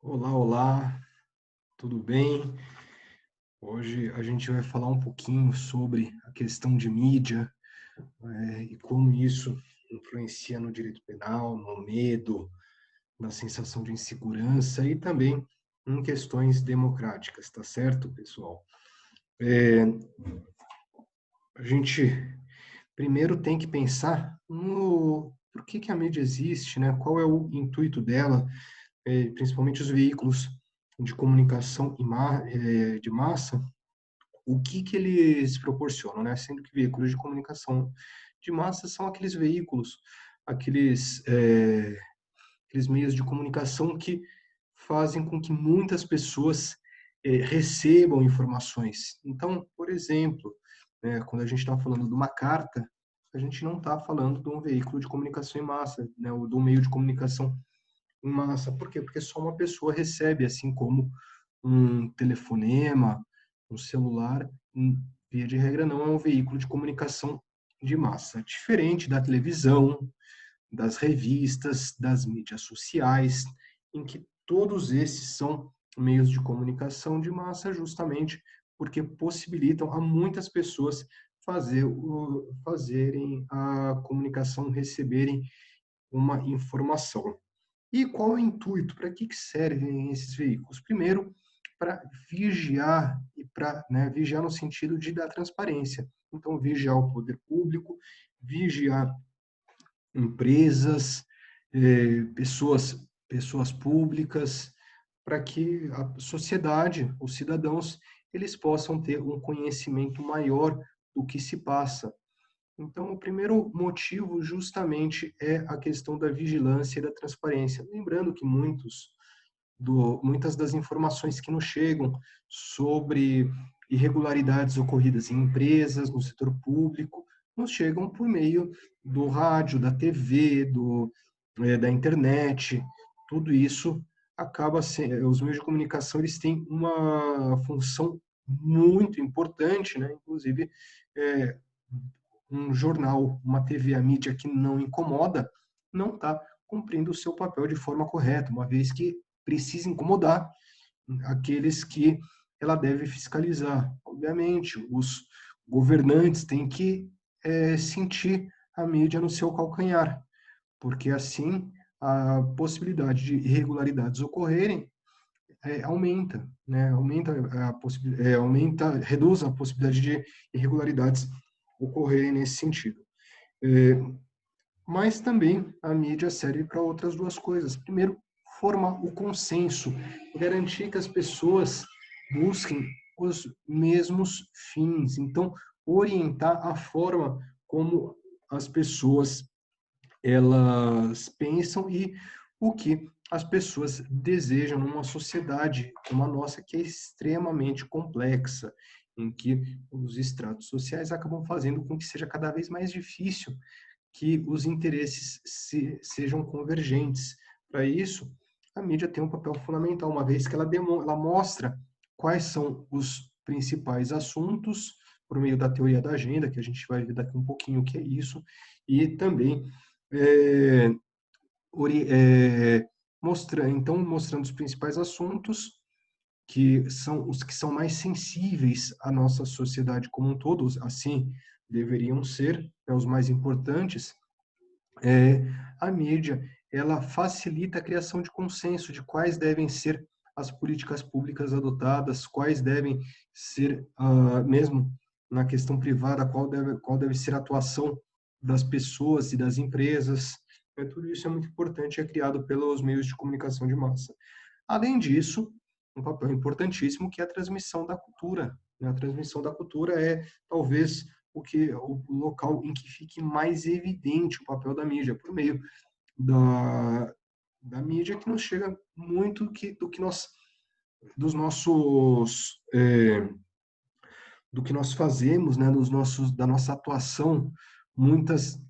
Olá, olá, tudo bem? Hoje a gente vai falar um pouquinho sobre a questão de mídia, e como isso influencia no direito penal, no medo, na sensação de insegurança e também em questões democráticas, tá certo, pessoal? A gente primeiro tem que pensar no por que a mídia existe, né? Qual é o intuito dela, principalmente os veículos de comunicação de massa. O que eles proporcionam, né? Sendo que veículos de comunicação de massa são aqueles veículos, aqueles, aqueles meios de comunicação que fazem com que muitas pessoas recebam informações. Então, por exemplo, quando a gente está falando de uma carta, a gente não está falando de um veículo de comunicação em massa, né, ou de um meio de comunicação em massa. Por quê? Porque só uma pessoa recebe, assim como um telefonema, um celular, via de regra, não é um veículo de comunicação de massa. Diferente da televisão, das revistas, das mídias sociais, em que todos esses são meios de comunicação de massa, justamente porque possibilitam a muitas pessoas fazerem a comunicação, receberem uma informação. E qual é o intuito? Para que servem esses veículos? Primeiro, para vigiar e para, né, vigiar no sentido de dar transparência. Então, vigiar o poder público, vigiar empresas, pessoas públicas, para que a sociedade, os cidadãos, eles possam ter um conhecimento maior do que se passa. Então, o primeiro motivo justamente é a questão da vigilância e da transparência. Lembrando que muitas das informações que nos chegam sobre irregularidades ocorridas em empresas, no setor público, nos chegam por meio do rádio, da TV, da internet. Tudo isso acaba sendo, os meios de comunicação eles têm uma função muito importante, né? Inclusive, é, um jornal, uma TV, a mídia que não incomoda, não está cumprindo o seu papel de forma correta, uma vez que precisa incomodar aqueles que ela deve fiscalizar. Obviamente, os governantes têm que sentir a mídia no seu calcanhar, porque assim a possibilidade de irregularidades ocorrerem aumenta, né? Reduz a possibilidade de irregularidades ocorrerem nesse sentido. É, mas também a mídia serve para outras duas coisas. Primeiro, formar o consenso, garantir que as pessoas busquem os mesmos fins. Então, orientar a forma como as pessoas elas pensam e o que as pessoas desejam numa sociedade como a nossa, que é extremamente complexa, em que os estratos sociais acabam fazendo com que seja cada vez mais difícil que os interesses sejam convergentes. Para isso, a mídia tem um papel fundamental, uma vez que ela mostra quais são os principais assuntos, por meio da teoria da agenda, que a gente vai ver daqui um pouquinho o que é isso, e também é, mostrando os principais assuntos, que são os que são mais sensíveis à nossa sociedade como um todo, assim deveriam ser, né, os mais importantes. é, a mídia ela facilita a criação de consenso de quais devem ser as políticas públicas adotadas, quais devem ser, mesmo na questão privada, qual deve ser a atuação das pessoas e das empresas. Tudo isso é muito importante, é criado pelos meios de comunicação de massa. Além disso, um papel importantíssimo que é a transmissão da cultura, né? A transmissão da cultura é talvez o local em que fique mais evidente o papel da mídia, por meio da, da mídia que nos chega muito do que nós dos nossos do que nós fazemos, né, da nossa atuação, muitas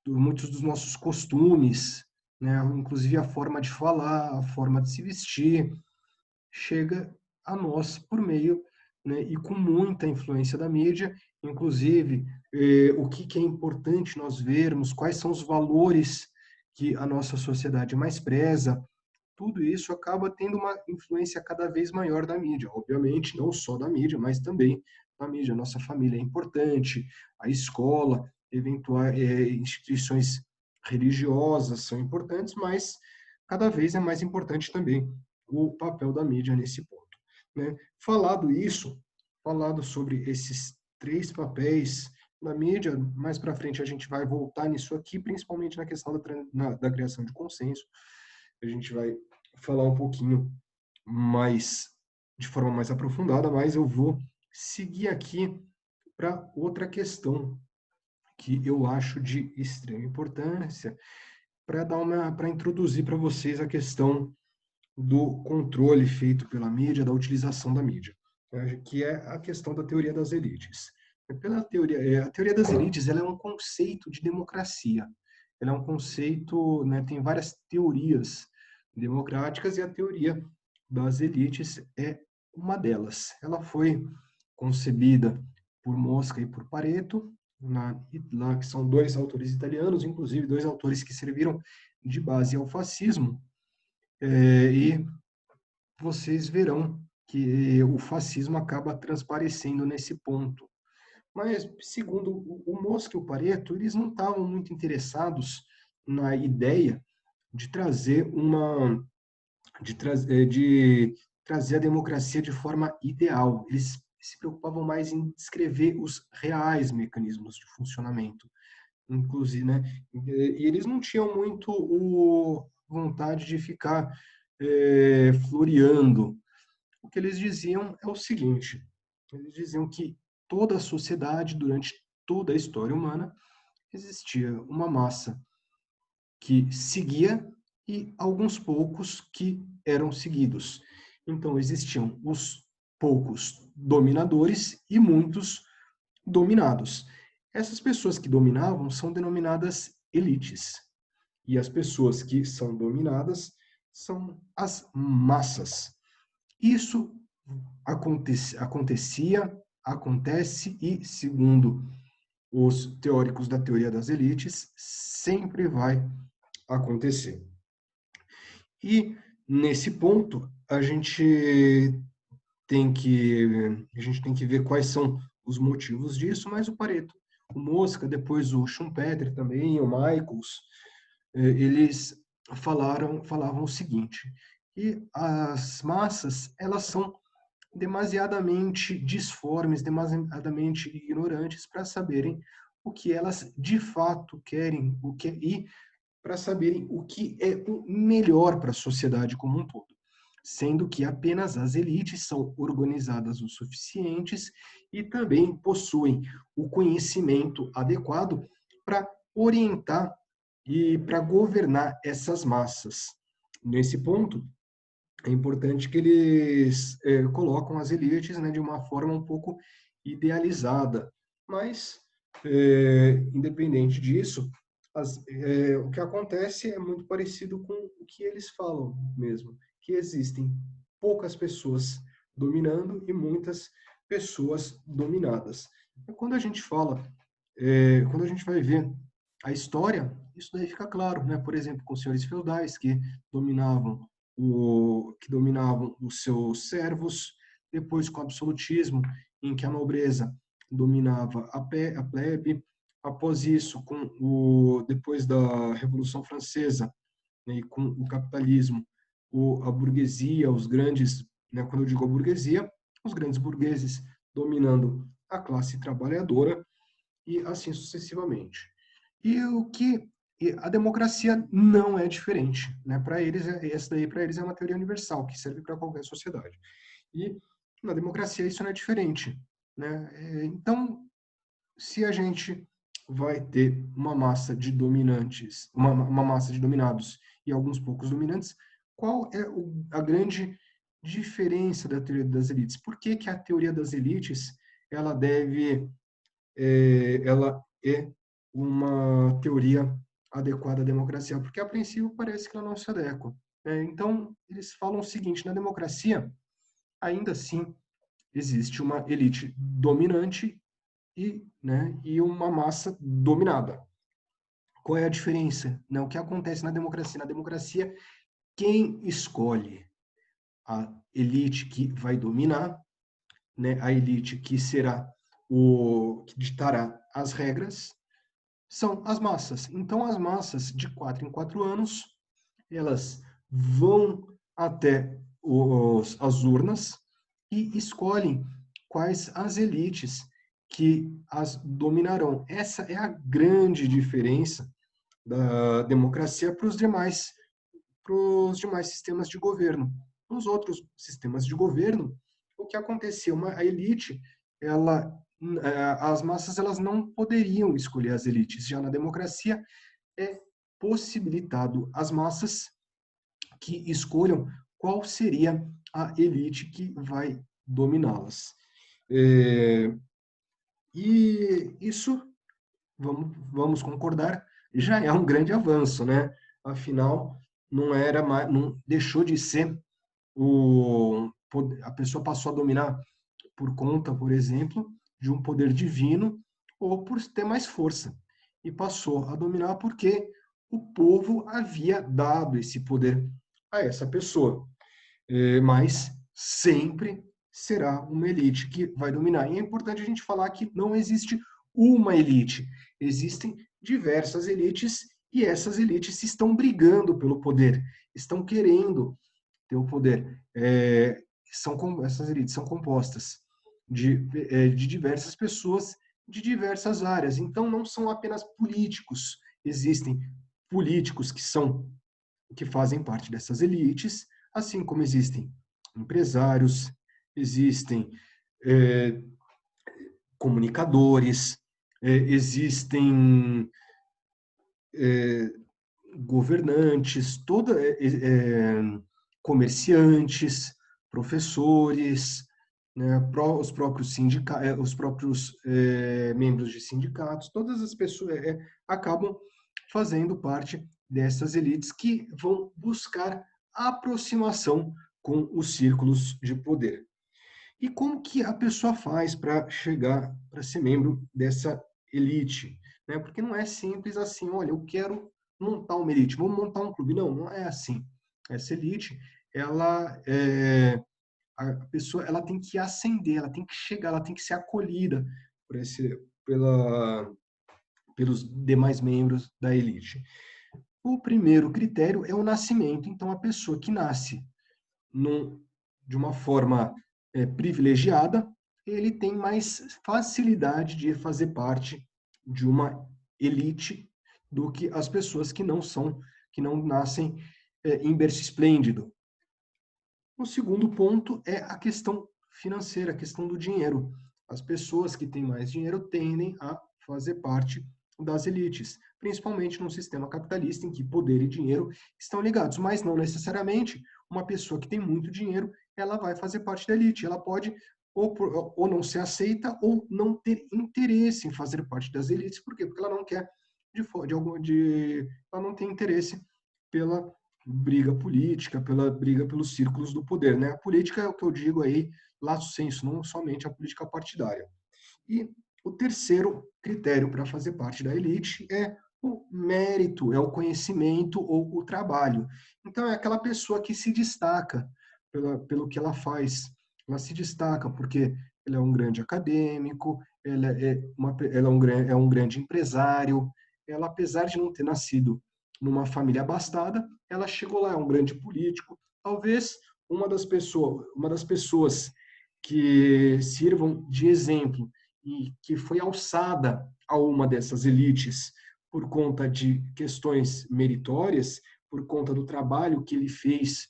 muitos dos nossos costumes, né, inclusive a forma de falar, a forma de se vestir, chega a nós por meio, né, e com muita influência da mídia, inclusive o que é importante nós vermos, quais são os valores que a nossa sociedade mais preza, tudo isso acaba tendo uma influência cada vez maior da mídia. Obviamente, não só da mídia, mas também da mídia. Nossa família é importante, a escola, eventuais instituições religiosas são importantes, mas cada vez é mais importante também o papel da mídia nesse ponto, né? Falado sobre esses três papéis da mídia, mais para frente a gente vai voltar nisso aqui, principalmente na questão da criação de consenso. A gente vai falar um pouquinho mais, de forma mais aprofundada, mas eu vou seguir aqui para outra questão que eu acho de extrema importância, para introduzir para vocês a questão do controle feito pela mídia, da utilização da mídia, né, que é a questão da teoria das elites. A teoria das elites, ela é um conceito de democracia. Ela é um conceito, né, tem várias teorias democráticas e a teoria das elites é uma delas. Ela foi concebida por Mosca e por Pareto, lá que são dois autores italianos, inclusive dois autores que serviram de base ao fascismo, e vocês verão que o fascismo acaba transparecendo nesse ponto. Mas, segundo o Mosca e o Pareto, eles não estavam muito interessados na ideia de trazer de trazer a democracia de forma ideal. Eles se preocupavam mais em descrever os reais mecanismos de funcionamento, inclusive, né? E eles não tinham muito vontade de ficar floreando. O que eles diziam é o seguinte: eles diziam que toda a sociedade, durante toda a história humana, existia uma massa que seguia e alguns poucos que eram seguidos. Então, existiam os poucos dominadores e muitos dominados. Essas pessoas que dominavam são denominadas elites. E as pessoas que são dominadas são as massas. Isso acontecia, acontece e, segundo os teóricos da teoria das elites, sempre vai acontecer. E, nesse ponto, a gente tem que ver quais são os motivos disso, mas o Pareto, o Mosca, depois o Schumpeter também, o Michels, eles falavam o seguinte: que as massas, elas são demasiadamente disformes, demasiadamente ignorantes para saberem o que elas de fato querem, e para saberem o que é o melhor para a sociedade como um todo, sendo que apenas as elites são organizadas o suficientes e também possuem o conhecimento adequado para orientar e para governar essas massas. Nesse ponto, é importante que eles colocam as elites, né, de uma forma um pouco idealizada, mas, independente disso, o que acontece é muito parecido com o que eles falam mesmo, que existem poucas pessoas dominando e muitas pessoas dominadas. Quando a gente fala, quando a gente vai ver a história, isso daí fica claro, né? Por exemplo, com os senhores feudais que dominavam os seus servos, depois com o absolutismo, em que a nobreza dominava a plebe, após isso, depois da Revolução Francesa, né, e com o capitalismo, a burguesia, os grandes, né, quando eu digo a burguesia, os grandes burgueses dominando a classe trabalhadora e assim sucessivamente. E a democracia não é diferente, né? Para eles, essa daí para eles é uma teoria universal que serve para qualquer sociedade. E na democracia isso não é diferente, né? Então, se a gente vai ter uma massa de dominantes, uma massa de dominados e alguns poucos dominantes, qual é a grande diferença da teoria das elites? Por que que a teoria das elites ela ela é uma teoria adequada à democracia? Porque a princípio parece que ela não se adequa. Então, eles falam o seguinte: na democracia, ainda assim, existe uma elite dominante e uma massa dominada. Qual é a diferença? O que acontece na democracia? Na democracia, quem escolhe a elite que vai dominar, né, a elite que será o que ditará as regras, são as massas. Então, as massas, de 4 em 4 anos, elas vão até as urnas e escolhem quais as elites que as dominarão. Essa é a grande diferença da democracia para os demais sistemas de governo. Nos outros sistemas de governo, o que acontecia? A elite, ela, as massas, elas não poderiam escolher as elites. Já na democracia, é possibilitado às massas que escolham qual seria a elite que vai dominá-las. E isso, vamos concordar, já é um grande avanço, né? Afinal, não era mais, não deixou de ser a pessoa passou a dominar por conta, por exemplo, de um poder divino ou por ter mais força. E passou a dominar porque o povo havia dado esse poder a essa pessoa. Mas sempre será uma elite que vai dominar. E é importante a gente falar que não existe uma elite, existem diversas elites e essas elites estão brigando pelo poder, estão querendo ter o poder. Essas elites são compostas de diversas pessoas de diversas áreas. Então, não são apenas políticos. Existem políticos que fazem parte dessas elites, assim como existem empresários, existem é, comunicadores, existem governantes, comerciantes, professores, né, os próprios membros de sindicatos, todas as pessoas acabam fazendo parte dessas elites que vão buscar aproximação com os círculos de poder. E como que a pessoa faz para chegar, para ser membro dessa elite? Né? Porque não é simples assim, olha, eu quero montar uma elite, vamos montar um clube. Não, não é assim. Essa elite, a pessoa ela tem que ascender, ela tem que chegar, ela tem que ser acolhida por pela, pelos demais membros da elite. O primeiro critério é o nascimento. Então, a pessoa que nasce num, de uma forma privilegiada, ele tem mais facilidade de fazer parte de uma elite do que as pessoas que não nascem em berço esplêndido. O segundo ponto é a questão financeira, a questão do dinheiro. As pessoas que têm mais dinheiro tendem a fazer parte das elites, principalmente num sistema capitalista em que poder e dinheiro estão ligados, mas não necessariamente uma pessoa que tem muito dinheiro, ela vai fazer parte da elite, ela pode ou não ser aceita ou não ter interesse em fazer parte das elites, por quê? Porque ela não quer ela não tem interesse pela briga política, pela briga pelos círculos do poder, né? A política é o que eu digo aí, lato sensu, não somente a política partidária. E o terceiro critério para fazer parte da elite é o mérito, é o conhecimento ou o trabalho. Então, é aquela pessoa que se destaca pelo que ela faz. Ela se destaca porque ela é um grande acadêmico, ela é um grande empresário, ela, apesar de não ter nascido numa família abastada, ela chegou lá, é um grande político. Talvez uma das pessoas que sirvam de exemplo e que foi alçada a uma dessas elites por conta de questões meritórias, por conta do trabalho que ele fez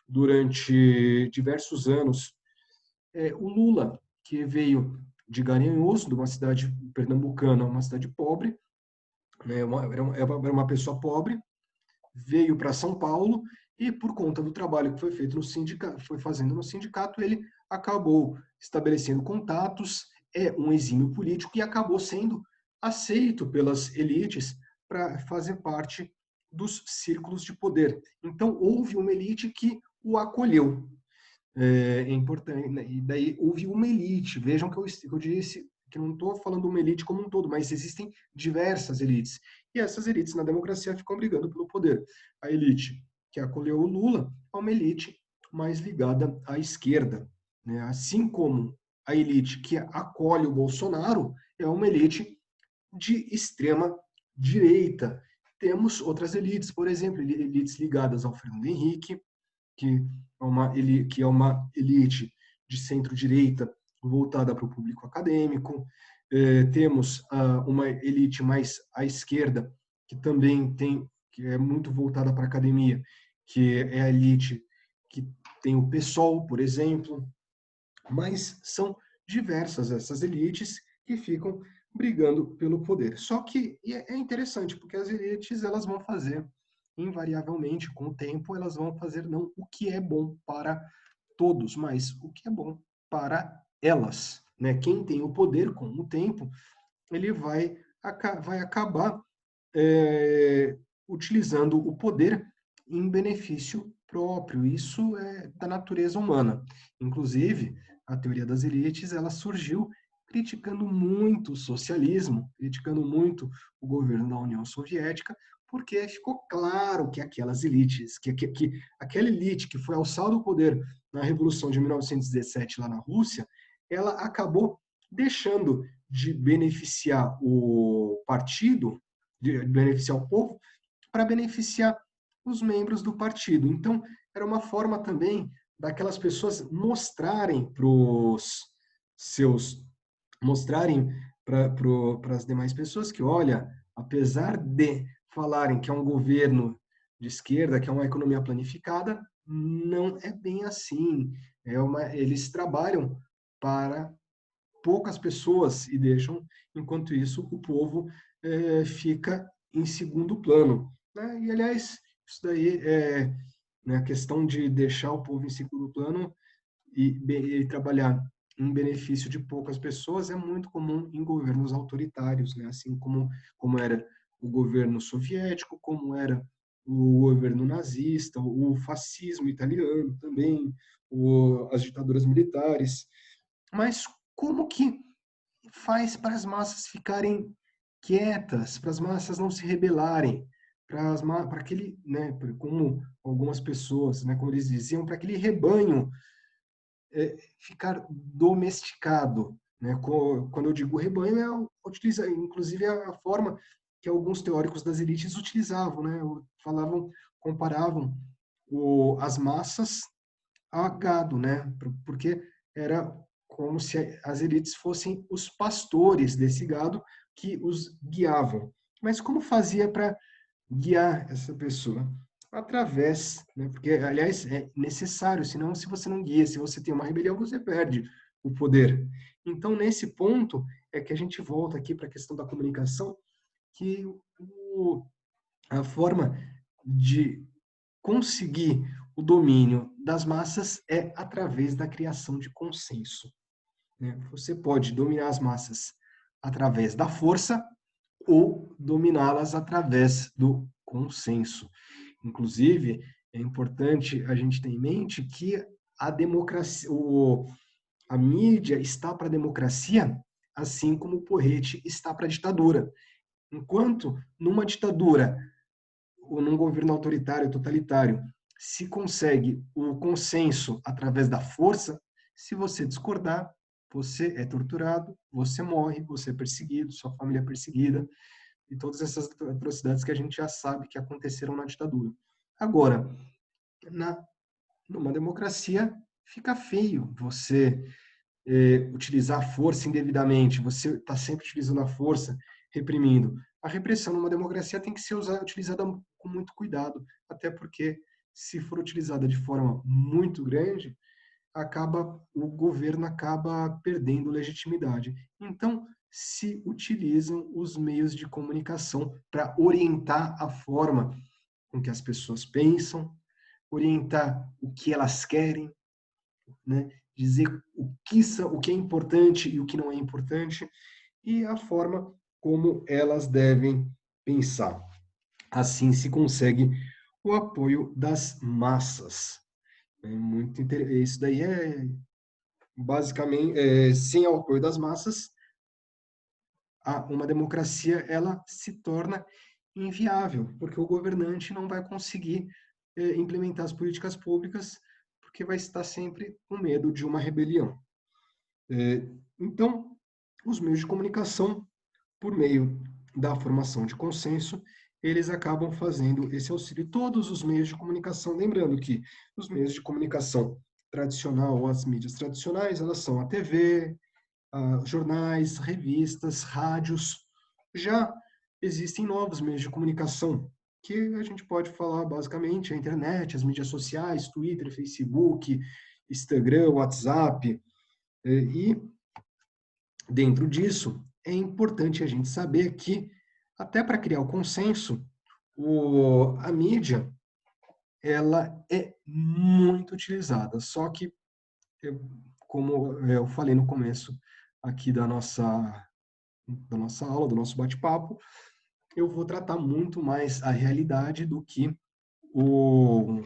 durante diversos anos. O Lula, que veio de Garanhuns, de uma cidade pernambucana, uma cidade pobre, né, era uma pessoa pobre, veio para São Paulo e, por conta do trabalho que foi feito no sindicato, foi fazendo no sindicato, ele acabou estabelecendo contatos, é um exímio político e acabou sendo aceito pelas elites para fazer parte dos círculos de poder. Então, houve uma elite que o acolheu. É importante, né? E daí houve uma elite. Vejam que eu disse que não estou falando uma elite como um todo, mas existem diversas elites. E essas elites na democracia ficam brigando pelo poder. A elite que acolheu o Lula, a uma elite mais ligada à esquerda, né? Assim como a elite que acolhe o Bolsonaro é uma elite de extrema direita. Temos outras elites, por exemplo, elites ligadas ao Fernando Henrique, que é uma elite de centro-direita voltada para o público acadêmico. Temos uma elite mais à esquerda, que também que é muito voltada para a academia, que é a elite que tem o PSOL, por exemplo, mas são diversas essas elites que ficam brigando pelo poder. Só que é interessante, porque as elites elas vão fazer, invariavelmente, com o tempo, elas vão fazer não o que é bom para todos, mas o que é bom para elas. Né? Quem tem o poder com o tempo, ele vai acabar é, utilizando o poder em benefício próprio. Isso é da natureza humana. Inclusive, a teoria das elites ela surgiu criticando muito o socialismo, criticando muito o governo da União Soviética, porque ficou claro que aquelas elites, que aquela elite que foi alçada ao poder na Revolução de 1917 lá na Rússia, ela acabou deixando de beneficiar o partido, de beneficiar o povo, para beneficiar os membros do partido. Então, era uma forma também daquelas pessoas mostrarem para os seus, mostrarem para as demais pessoas que, olha, apesar de falarem que é um governo de esquerda, que é uma economia planificada, não é bem assim. Eles trabalham para poucas pessoas e deixam, enquanto isso, o povo fica em segundo plano. Né? E, aliás, isso daí né, a questão de deixar o povo em segundo plano e trabalhar em benefício de poucas pessoas é muito comum em governos autoritários, né? Assim como era o governo soviético, como era o governo nazista, o fascismo italiano também, as ditaduras militares. Mas como que faz para as massas ficarem quietas, para as massas não se rebelarem, para aquele, né, como algumas pessoas, né, como eles diziam, para aquele rebanho ficar domesticado, né? Quando eu digo rebanho, inclusive a forma que alguns teóricos das elites utilizavam, né? Falavam, comparavam as massas a gado, né? Porque era como se as elites fossem os pastores desse gado que os guiavam. Mas como fazia para guiar essa pessoa? Através, né? Porque, aliás, é necessário, senão, se você não guia, se você tem uma rebelião, você perde o poder. Então, nesse ponto, é que a gente volta aqui para a questão da comunicação, que a forma de conseguir o domínio das massas é através da criação de consenso. Né? Você pode dominar as massas através da força ou dominá-las através do consenso. Inclusive, é importante a gente ter em mente que a democracia, a mídia está para a democracia, assim como o porrete está para a ditadura. Enquanto numa ditadura ou num governo autoritário, totalitário, se consegue o consenso através da força, se você discordar, você é torturado, você morre, você é perseguido, sua família é perseguida, e todas essas atrocidades que a gente já sabe que aconteceram na ditadura. Agora, na, numa democracia, fica feio você utilizar a força indevidamente, você está sempre utilizando a força, reprimindo. A repressão numa democracia tem que ser utilizada com muito cuidado, até porque, se for utilizada de forma muito grande, o governo acaba perdendo legitimidade. Então, se utilizam os meios de comunicação para orientar a forma com que as pessoas pensam, orientar o que elas querem, né? Dizer o que é importante e o que não é importante, e a forma como elas devem pensar. Assim se consegue o apoio das massas. É muito interessante. Isso daí é basicamente, sem o apoio das massas, uma democracia ela se torna inviável, porque o governante não vai conseguir implementar as políticas públicas, porque vai estar sempre com medo de uma rebelião. Então, os meios de comunicação, por meio da formação de consenso, eles acabam fazendo esse auxílio. Todos os meios de comunicação, lembrando que os meios de comunicação tradicional, ou as mídias tradicionais, elas são a TV, jornais, revistas, rádios. Já existem novos meios de comunicação, que a gente pode falar basicamente a internet, as mídias sociais, Twitter, Facebook, Instagram, WhatsApp, e dentro disso é importante a gente saber que, até para criar o consenso, a mídia ela é muito utilizada, só que, como eu falei no começo aqui da nossa aula, do nosso bate-papo, eu vou tratar muito mais a realidade o,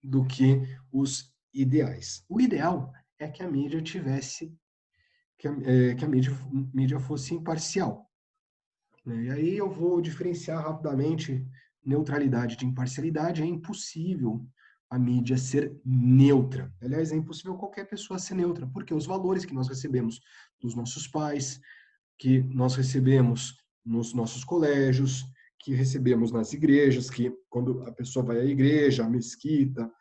do que os ideais. O ideal é que a mídia tivesse, que a mídia fosse imparcial, né? E aí eu vou diferenciar rapidamente neutralidade de imparcialidade. É impossível a mídia ser neutra. Aliás, é impossível qualquer pessoa ser neutra, porque os valores que nós recebemos dos nossos pais, que nós recebemos nos nossos colégios, que recebemos nas igrejas, que quando a pessoa vai à igreja, à mesquita,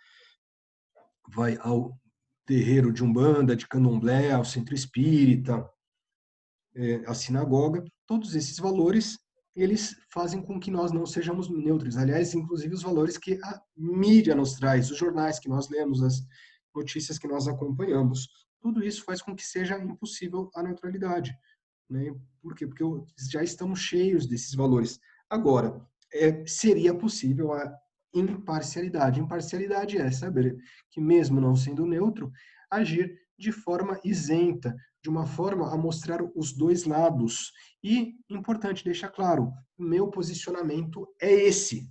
vai ao terreiro de Umbanda, de Candomblé, ao centro espírita, à sinagoga, todos esses valores, eles fazem com que nós não sejamos neutros. Aliás, inclusive os valores que a mídia nos traz, os jornais que nós lemos, as notícias que nós acompanhamos, tudo isso faz com que seja impossível a neutralidade, né? Por quê? Porque já estamos cheios desses valores. Agora, seria possível a imparcialidade. Imparcialidade é saber que, mesmo não sendo neutro, agir de forma isenta, de uma forma a mostrar os dois lados. E, importante deixar claro, meu posicionamento é esse.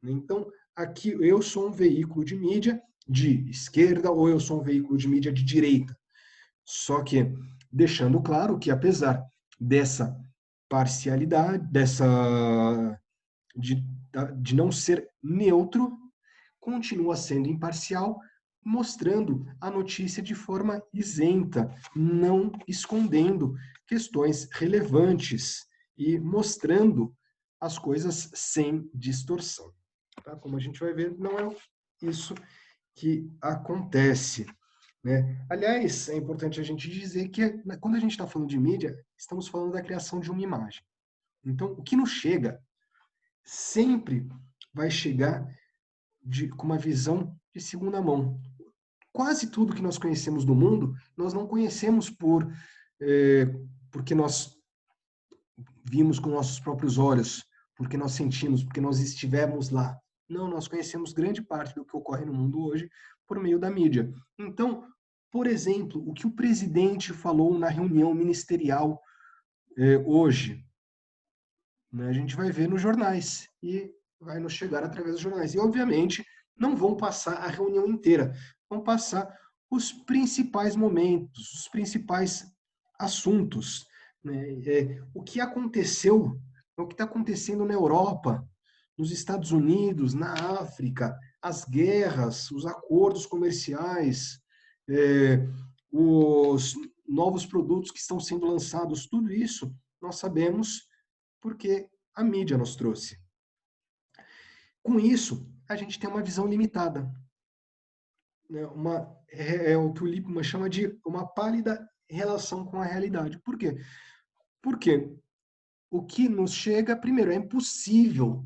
Então, aqui eu sou um veículo de mídia de esquerda ou eu sou um veículo de mídia de direita. Só que deixando claro que, apesar dessa parcialidade, de, de não ser neutro, continua sendo imparcial, mostrando a notícia de forma isenta, não escondendo questões relevantes e mostrando as coisas sem distorção. Tá? Como a gente vai ver, não é isso que acontece, né? Aliás, é importante a gente dizer que, quando a gente está falando de mídia, estamos falando da criação de uma imagem. Então, o que nos chega sempre vai chegar com uma visão de segunda mão. Quase tudo que nós conhecemos do mundo, nós não conhecemos porque nós vimos com nossos próprios olhos, porque nós sentimos, porque nós estivemos lá. Não, nós conhecemos grande parte do que ocorre no mundo hoje por meio da mídia. Então, por exemplo, o que o presidente falou na reunião ministerial hoje, né, a gente vai ver nos jornais e vai nos chegar através dos jornais. E, obviamente, não vão passar a reunião inteira, vão passar os principais momentos, os principais assuntos, né? O que aconteceu, o que está acontecendo na Europa, nos Estados Unidos, na África, as guerras, os acordos comerciais, os novos produtos que estão sendo lançados, tudo isso nós sabemos porque a mídia nos trouxe. Com isso, a gente tem uma visão limitada, né? O que o Lippmann chama de uma pálida relação com a realidade. Por quê? Porque o que nos chega, primeiro, é impossível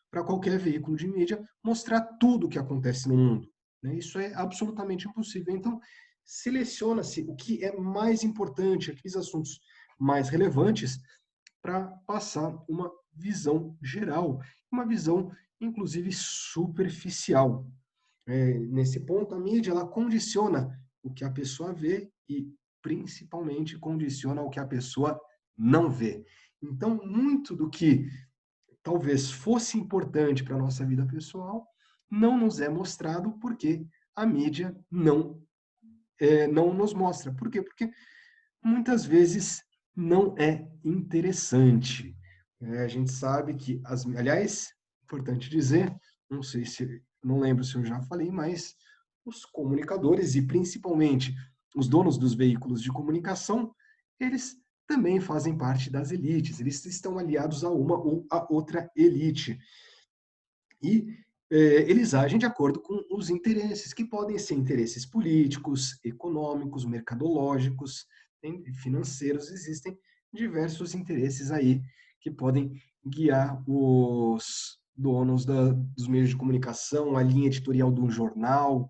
para qualquer veículo de mídia mostrar tudo o que acontece no mundo, né? Isso é absolutamente impossível. Então, seleciona-se o que é mais importante, aqueles assuntos mais relevantes, para passar uma visão geral, uma visão, inclusive, superficial. Nesse ponto, a mídia ela condiciona o que a pessoa vê e, principalmente, condiciona o que a pessoa não vê. Então, muito do que talvez fosse importante para a nossa vida pessoal não nos é mostrado porque a mídia não nos mostra. Por quê? Porque muitas vezes não é interessante. A gente sabe que, aliás, importante dizer, não sei se não lembro se eu já falei, mas os comunicadores e principalmente os donos dos veículos de comunicação, eles também fazem parte das elites, eles estão aliados a uma ou a outra elite. E eles agem de acordo com os interesses, que podem ser interesses políticos, econômicos, mercadológicos, financeiros, existem diversos interesses aí que podem guiar os donos dos meios de comunicação, a linha editorial de um jornal,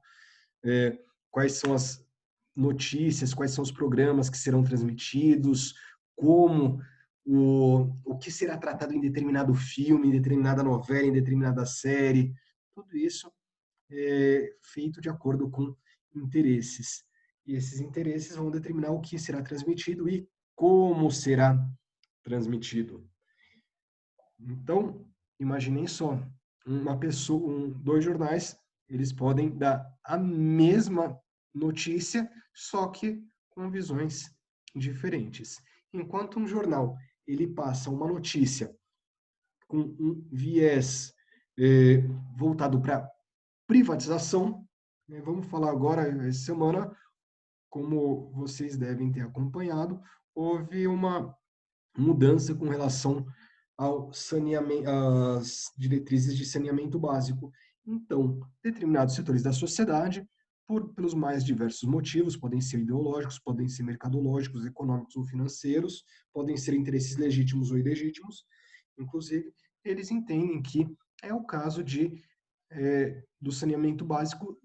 quais são as notícias, quais são os programas que serão transmitidos, como o que será tratado em determinado filme, em determinada novela, em determinada série. Tudo isso é feito de acordo com interesses. E esses interesses vão determinar o que será transmitido e como será transmitido. Então, imaginem só, uma pessoa, dois jornais, eles podem dar a mesma notícia, só que com visões diferentes. Enquanto um jornal ele passa uma notícia com um viés voltado para privatização, né? Vamos falar agora, essa semana, como vocês devem ter acompanhado, houve uma mudança com relação ao saneamento, às diretrizes de saneamento básico. Então, determinados setores da sociedade, pelos mais diversos motivos, podem ser ideológicos, podem ser mercadológicos, econômicos ou financeiros, podem ser interesses legítimos ou ilegítimos, inclusive, eles entendem que é o caso de do saneamento básico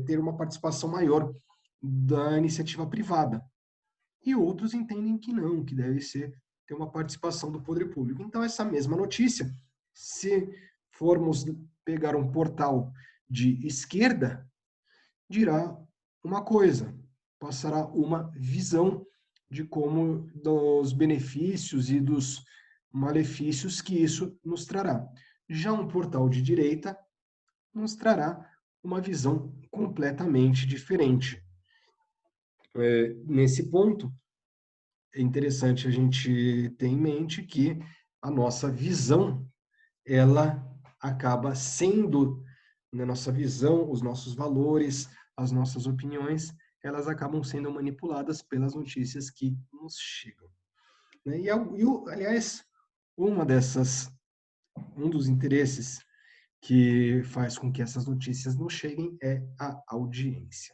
ter uma participação maior da iniciativa privada, e outros entendem que não, que deve ter uma participação do poder público. Então, essa mesma notícia, se formos pegar um portal de esquerda, dirá uma coisa, passará uma visão de como dos benefícios e dos malefícios que isso nos trará. Já um portal de direita nos trará uma visão completamente diferente. Nesse ponto, é interessante a gente ter em mente que a nossa visão, ela acaba sendo, na nossa visão, os nossos valores, as nossas opiniões, elas acabam sendo manipuladas pelas notícias que nos chegam. Né? Aliás, um dos interesses que faz com que essas notícias não cheguem é a audiência.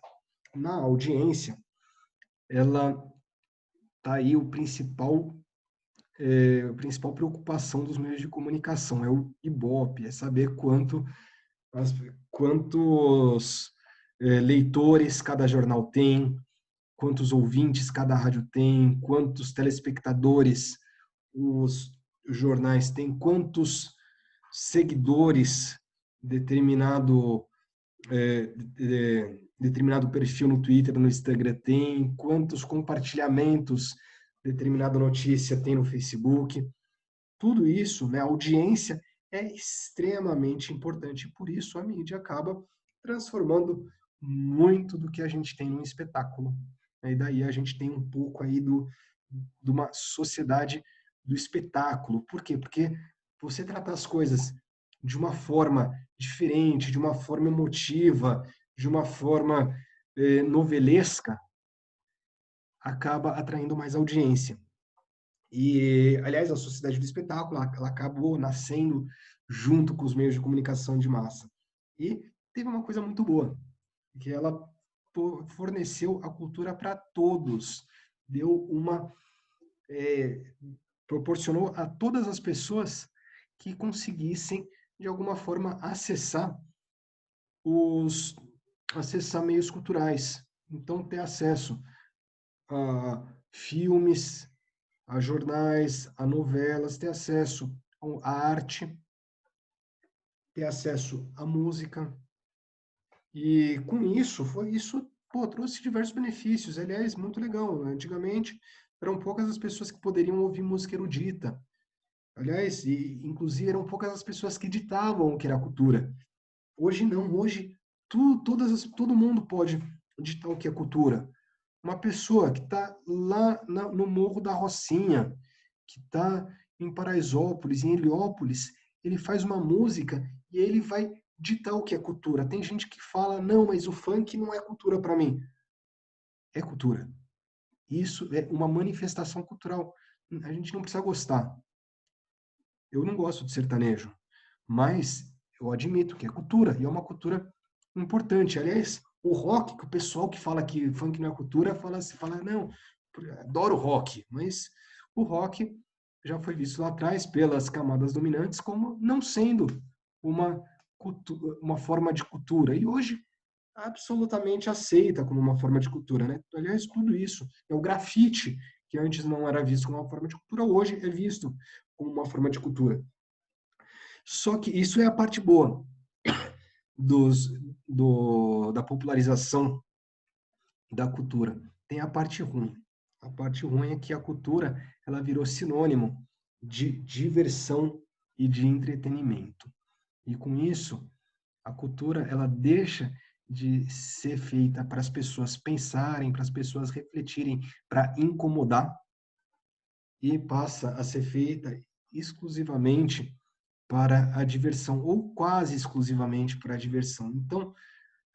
Na audiência, ela tá aí a principal preocupação dos meios de comunicação, é o Ibope, é saber quantos leitores cada jornal tem, quantos ouvintes cada rádio tem, quantos telespectadores os jornais têm, quantos seguidores determinado determinado perfil no Twitter, no Instagram tem, quantos compartilhamentos determinada notícia tem no Facebook. Tudo isso, né, a audiência é extremamente importante, por isso a mídia acaba transformando muito do que a gente tem no espetáculo. E daí a gente tem um pouco aí de uma sociedade do espetáculo. Por quê? Porque você tratar as coisas de uma forma diferente, de uma forma emotiva, de uma forma novelesca, acaba atraindo mais audiência. E, aliás, a sociedade do espetáculo, ela acabou nascendo junto com os meios de comunicação de massa. E teve uma coisa muito boa, que ela forneceu a cultura para todos, deu uma proporcionou a todas as pessoas que conseguissem de alguma forma acessar meios culturais, então ter acesso a filmes, a jornais, a novelas, ter acesso à arte, ter acesso à música. E com isso, trouxe diversos benefícios. Aliás, muito legal. Antigamente, eram poucas as pessoas que poderiam ouvir música erudita. Aliás, inclusive eram poucas as pessoas que ditavam o que era cultura. Hoje não, hoje todo mundo pode ditar o que é cultura. Uma pessoa que está lá no Morro da Rocinha, que está em Paraisópolis, em Heliópolis, ele faz uma música e ele vai ditar o que é cultura. Tem gente que fala, não, mas o funk não é cultura para mim. É cultura. Isso é uma manifestação cultural. A gente não precisa gostar. Eu não gosto de sertanejo, mas eu admito que é cultura, e é uma cultura importante. Aliás, o rock, que o pessoal que fala que funk não é cultura, fala não, adoro rock, mas o rock já foi visto lá atrás pelas camadas dominantes como não sendo uma, uma forma de cultura. E hoje absolutamente aceita como uma forma de cultura, né? Aliás, tudo isso é o grafite, que antes não era visto como uma forma de cultura, hoje é visto como uma forma de cultura. Só que isso é a parte boa dos, da popularização da cultura. Tem a parte ruim. A parte ruim é que a cultura ela virou sinônimo de diversão e de entretenimento. E com isso, a cultura ela deixa de ser feita para as pessoas pensarem, para as pessoas refletirem, para incomodar, e passa a ser feita exclusivamente para a diversão, ou quase exclusivamente para a diversão. Então,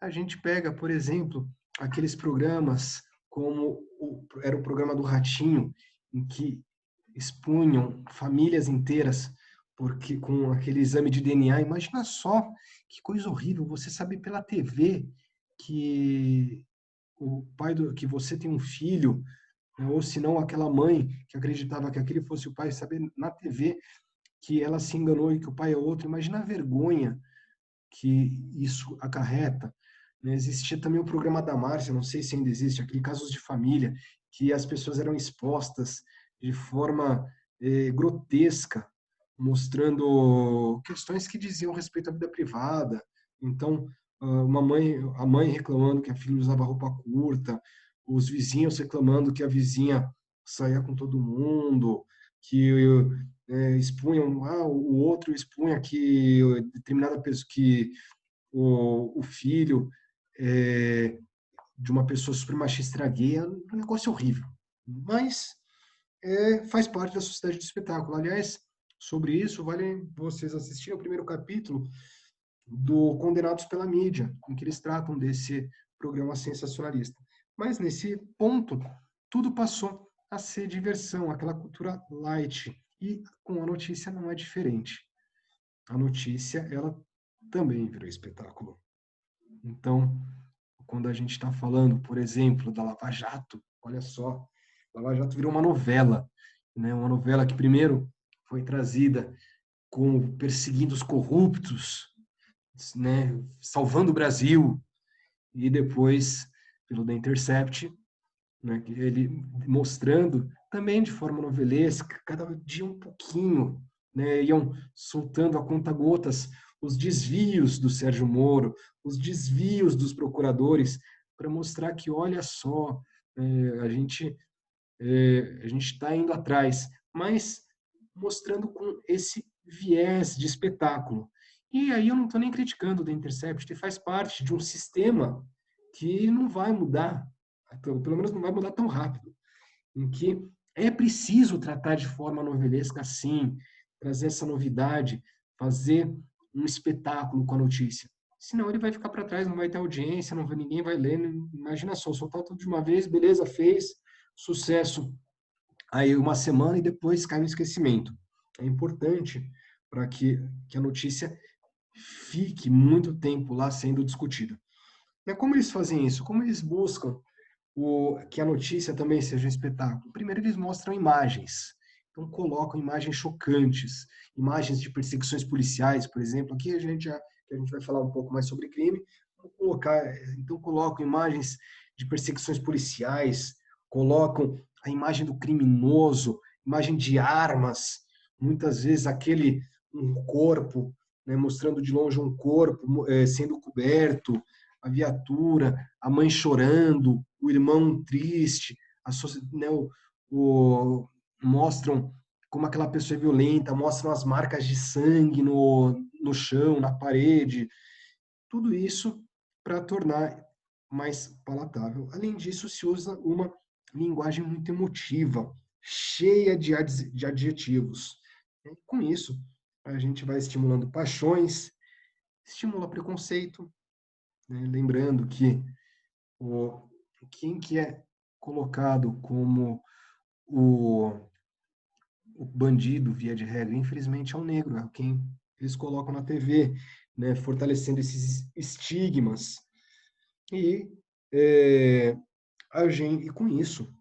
a gente pega, por exemplo, aqueles programas como era o programa do Ratinho, em que expunham famílias inteiras porque com aquele exame de DNA. Imagina só que coisa horrível você saber pela TV que o pai que você tem um filho, né, ou se não aquela mãe que acreditava que aquele fosse o pai, saber na TV que ela se enganou e que o pai é outro. Imagina a vergonha que isso acarreta. Né? Existia também o programa da Márcia, não sei se ainda existe, aquele Casos de Família, que as pessoas eram expostas de forma grotesca, mostrando questões que diziam respeito à vida privada. Então, a mãe reclamando que a filha usava roupa curta, os vizinhos reclamando que a vizinha saía com todo mundo, que expunham, o outro expunha que determinada pessoa, que o filho é, de uma pessoa super machista gay, é um negócio horrível. Mas faz parte da sociedade do espetáculo. Aliás, sobre isso, vale vocês assistirem o primeiro capítulo do Condenados pela Mídia, em que eles tratam desse programa sensacionalista. Mas nesse ponto, tudo passou a ser diversão, aquela cultura light. E com a notícia não é diferente. A notícia, ela também virou espetáculo. Então, quando a gente está falando, por exemplo, da Lava Jato, olha só, Lava Jato virou uma novela, né? Uma novela que primeiro foi trazida com perseguindo os corruptos, né? Salvando o Brasil, e depois pelo The Intercept, né? Ele mostrando também de forma novelesca, cada dia um pouquinho, né? Iam soltando a conta-gotas os desvios do Sérgio Moro, os desvios dos procuradores, para mostrar que, olha só, a gente está indo atrás, mas mostrando com esse viés de espetáculo. E aí eu não estou nem criticando o The Intercept, que faz parte de um sistema que não vai mudar, pelo menos não vai mudar tão rápido, em que é preciso tratar de forma novelesca assim, trazer essa novidade, fazer um espetáculo com a notícia. Senão ele vai ficar para trás, não vai ter audiência, não vai, ninguém vai ler. Imagina só, soltar tudo de uma vez, beleza, fez, sucesso aí uma semana e depois cai no esquecimento. É importante para que a notícia fique muito tempo lá sendo discutida. Como eles fazem isso? Como eles buscam que a notícia também seja um espetáculo? Primeiro, eles mostram imagens. Então, colocam imagens chocantes, imagens de perseguições policiais, por exemplo. Aqui que a gente vai falar um pouco mais sobre crime, então colocam imagens de perseguições policiais, colocam a imagem do criminoso, imagem de armas, muitas vezes um corpo, né, mostrando de longe um corpo sendo coberto, a viatura, a mãe chorando, o irmão triste, né, mostram como aquela pessoa é violenta, mostram as marcas de sangue no chão, na parede, tudo isso para tornar mais palatável. Além disso, se usa uma linguagem muito emotiva, cheia de adjetivos. Com isso, a gente vai estimulando paixões, estimula preconceito, né? Lembrando que o, quem que é colocado como o, o bandido, via de regra, infelizmente é o negro, é quem eles colocam na TV, né? Fortalecendo esses estigmas. E, é, e com isso,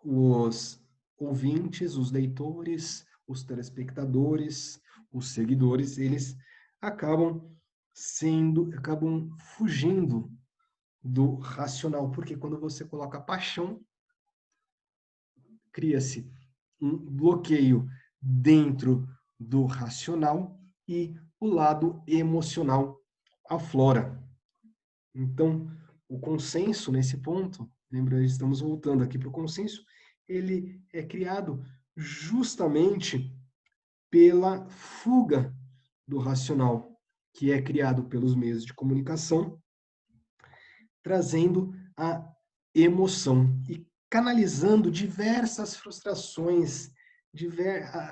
os ouvintes, os leitores, os telespectadores, os seguidores, eles acabam fugindo do racional, porque quando você coloca paixão, cria-se um bloqueio dentro do racional e o lado emocional aflora. Então, o consenso nesse ponto, lembra, estamos voltando aqui para o consenso, ele é criado justamente pela fuga do racional, que é criado pelos meios de comunicação, trazendo a emoção e canalizando diversas frustrações,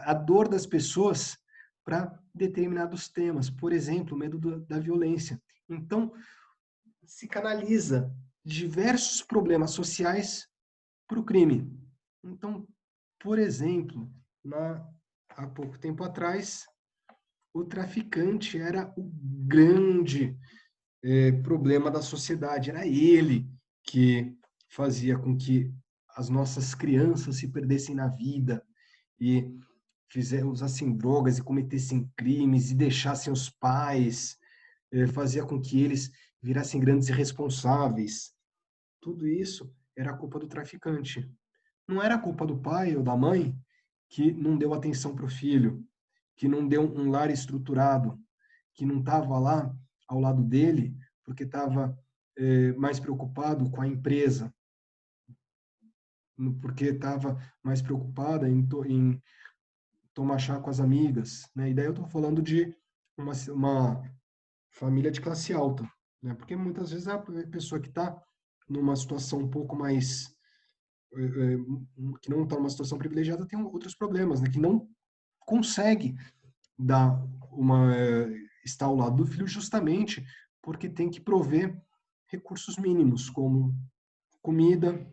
a dor das pessoas para determinados temas, por exemplo, o medo da violência. Então, se canaliza diversos problemas sociais para o crime. Então, por exemplo, há pouco tempo atrás, o traficante era o grande problema da sociedade. Era ele que fazia com que as nossas crianças se perdessem na vida e usassem drogas e cometessem crimes e deixassem os pais, fazia com que eles virassem grandes irresponsáveis. Tudo isso era culpa do traficante. Não era culpa do pai ou da mãe que não deu atenção para o filho, que não deu um lar estruturado, que não estava lá ao lado dele porque estava mais preocupado com a empresa, porque estava mais preocupada em tomar chá com as amigas, né? E daí eu estou falando de uma família de classe alta, né? Porque muitas vezes a pessoa que está numa situação um pouco mais que não está numa situação privilegiada tem outros problemas, né? Que não consegue dar estar ao lado do filho justamente porque tem que prover recursos mínimos como comida,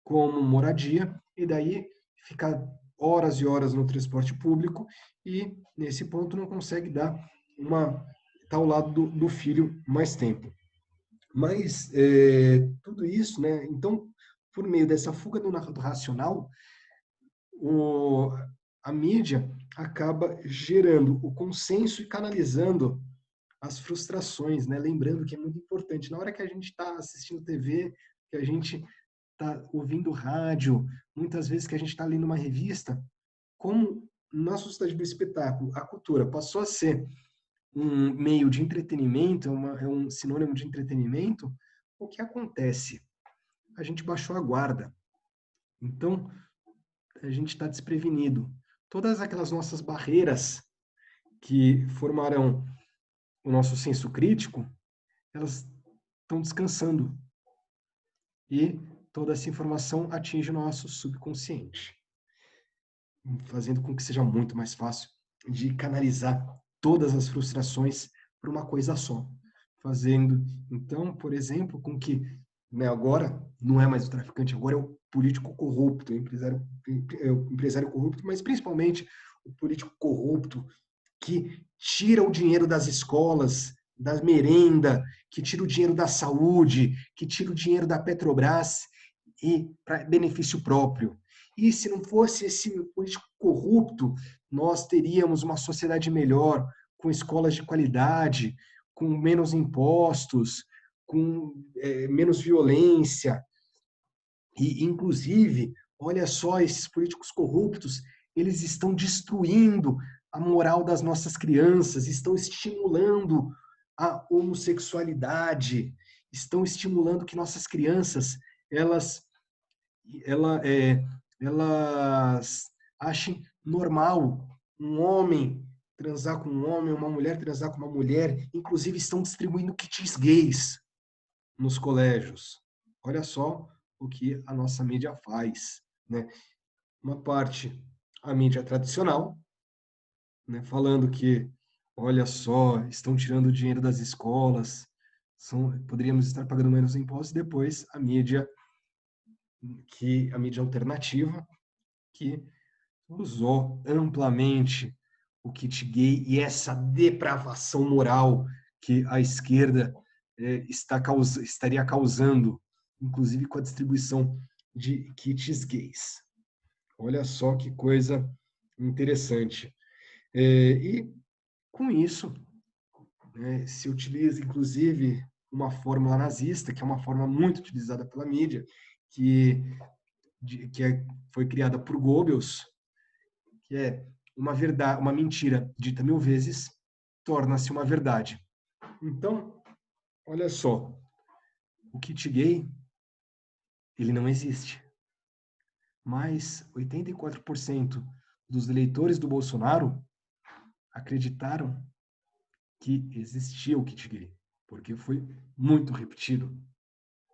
como moradia, e daí fica horas e horas no transporte público e nesse ponto não consegue dar estar ao lado do filho mais tempo. Mas tudo isso, né? Então, por meio dessa fuga do racional, o, a mídia acaba gerando o consenso e canalizando as frustrações, né? Lembrando que é muito importante, na hora que a gente está assistindo TV, que a gente está ouvindo rádio, muitas vezes que a gente está lendo uma revista, como na sociedade do espetáculo, a cultura passou a ser um meio de entretenimento, é um sinônimo de entretenimento, o que acontece? A gente baixou a guarda. Então, a gente está desprevenido. Todas aquelas nossas barreiras que formarão o nosso senso crítico, elas estão descansando. E toda essa informação atinge o nosso subconsciente, fazendo com que seja muito mais fácil de canalizar todas as frustrações para uma coisa só. Fazendo, então, por exemplo, com que né, agora não é mais o traficante, agora é o político corrupto, o empresário corrupto, mas principalmente o político corrupto que tira o dinheiro das escolas, da merenda, que tira o dinheiro da saúde, que tira o dinheiro da Petrobras e para benefício próprio. E se não fosse esse político corrupto, nós teríamos uma sociedade melhor, com escolas de qualidade, com menos impostos, com menos violência. E, inclusive, olha só, esses políticos corruptos, eles estão destruindo a moral das nossas crianças, estão estimulando a homossexualidade, estão estimulando que nossas crianças elas ela, é, elas achem normal um homem transar com um homem, uma mulher transar com uma mulher, inclusive estão distribuindo kits gays nos colégios. Olha só o que a nossa mídia faz, né? Uma parte, a mídia tradicional, né, falando que, olha só, estão tirando o dinheiro das escolas, poderíamos estar pagando menos impostos, e depois a mídia alternativa, que usou amplamente o kit gay e essa depravação moral que a esquerda estaria causando, inclusive com a distribuição de kits gays. Olha só que coisa interessante. E com isso, né, se utiliza inclusive uma fórmula nazista, que é uma fórmula muito utilizada pela mídia, que, foi criada por Goebbels, que é uma verdade, uma mentira dita 1000 vezes torna-se uma verdade. Então, olha só, o kit gay, ele não existe. Mas 84% dos eleitores do Bolsonaro acreditaram que existia o kit gay, porque foi muito repetido.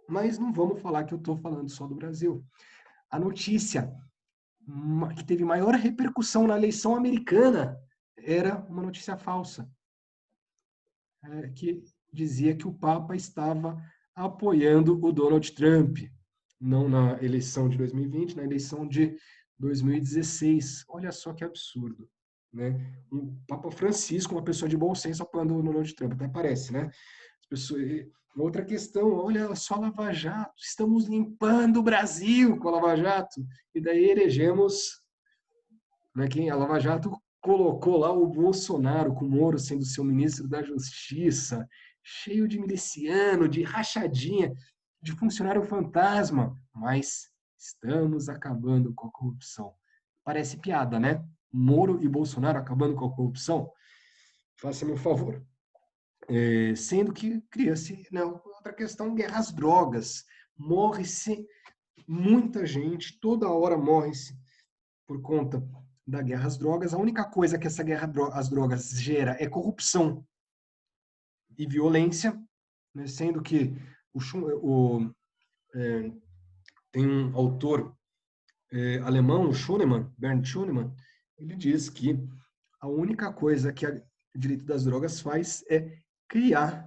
Mas não vamos falar que eu estou falando só do Brasil. A notícia que teve maior repercussão na eleição americana era uma notícia falsa, que dizia que o Papa estava apoiando o Donald Trump, não na eleição de 2020, na eleição de 2016. Olha só que absurdo, né? O Papa Francisco, uma pessoa de bom senso, apoiando o Donald Trump, até parece, né? As pessoas... Outra questão, olha só a Lava Jato, estamos limpando o Brasil com a Lava Jato, e daí elegemos, né, quem a Lava Jato colocou lá o Bolsonaro, com o Moro sendo seu ministro da Justiça, cheio de miliciano, de rachadinha, de funcionário fantasma, mas estamos acabando com a corrupção. Parece piada, né? Moro e Bolsonaro acabando com a corrupção? Faça-me um favor. Sendo que cria-se, né, outra questão, guerra às drogas. Morre-se muita gente, toda hora morre-se por conta da guerra às drogas. A única coisa que essa guerra às drogas gera é corrupção e violência, né? Sendo que tem um autor alemão, Bernd Schunemann, ele diz que a única coisa que o direito das drogas faz é criar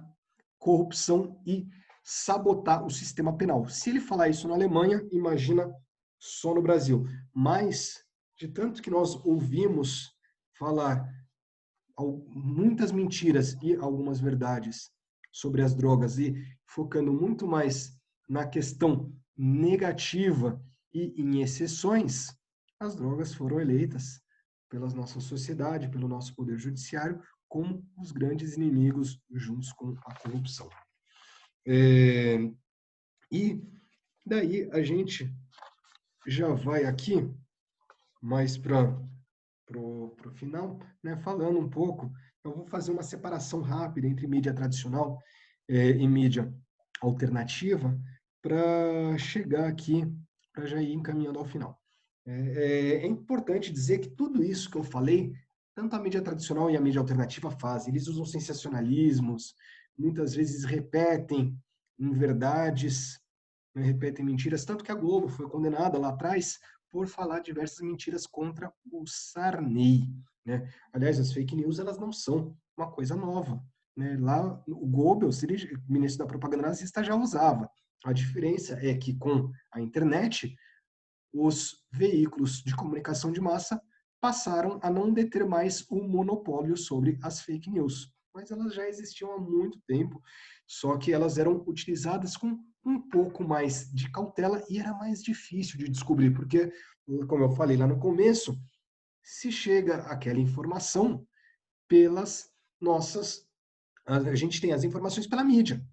corrupção e sabotar o sistema penal. Se ele falar isso na Alemanha, imagina só no Brasil. Mas, de tanto que nós ouvimos falar muitas mentiras e algumas verdades sobre as drogas e focando muito mais na questão negativa e em exceções, as drogas foram eleitas pela nossa sociedade, pelo nosso poder judiciário, como os grandes inimigos juntos com a corrupção. E daí a gente já vai aqui mais para o final, né, falando um pouco. Eu vou fazer uma separação rápida entre mídia tradicional e mídia alternativa para chegar aqui, para já ir encaminhando ao final. É importante dizer que tudo isso que eu falei, tanto a mídia tradicional e a mídia alternativa fazem. Eles usam sensacionalismos, muitas vezes repetem inverdades, né, repetem mentiras, tanto que a Globo foi condenada lá atrás por falar diversas mentiras contra o Sarney, né? Aliás, as fake news, elas não são uma coisa nova, né? Lá, o Goebbels, ministro da propaganda nazista, já usava. A diferença é que com a internet, os veículos de comunicação de massa passaram a não deter mais o monopólio sobre as fake news. Mas elas já existiam há muito tempo, só que elas eram utilizadas com um pouco mais de cautela e era mais difícil de descobrir, porque, como eu falei lá no começo, se chega aquela informação pelas nossas... A gente tem as informações pela mídia.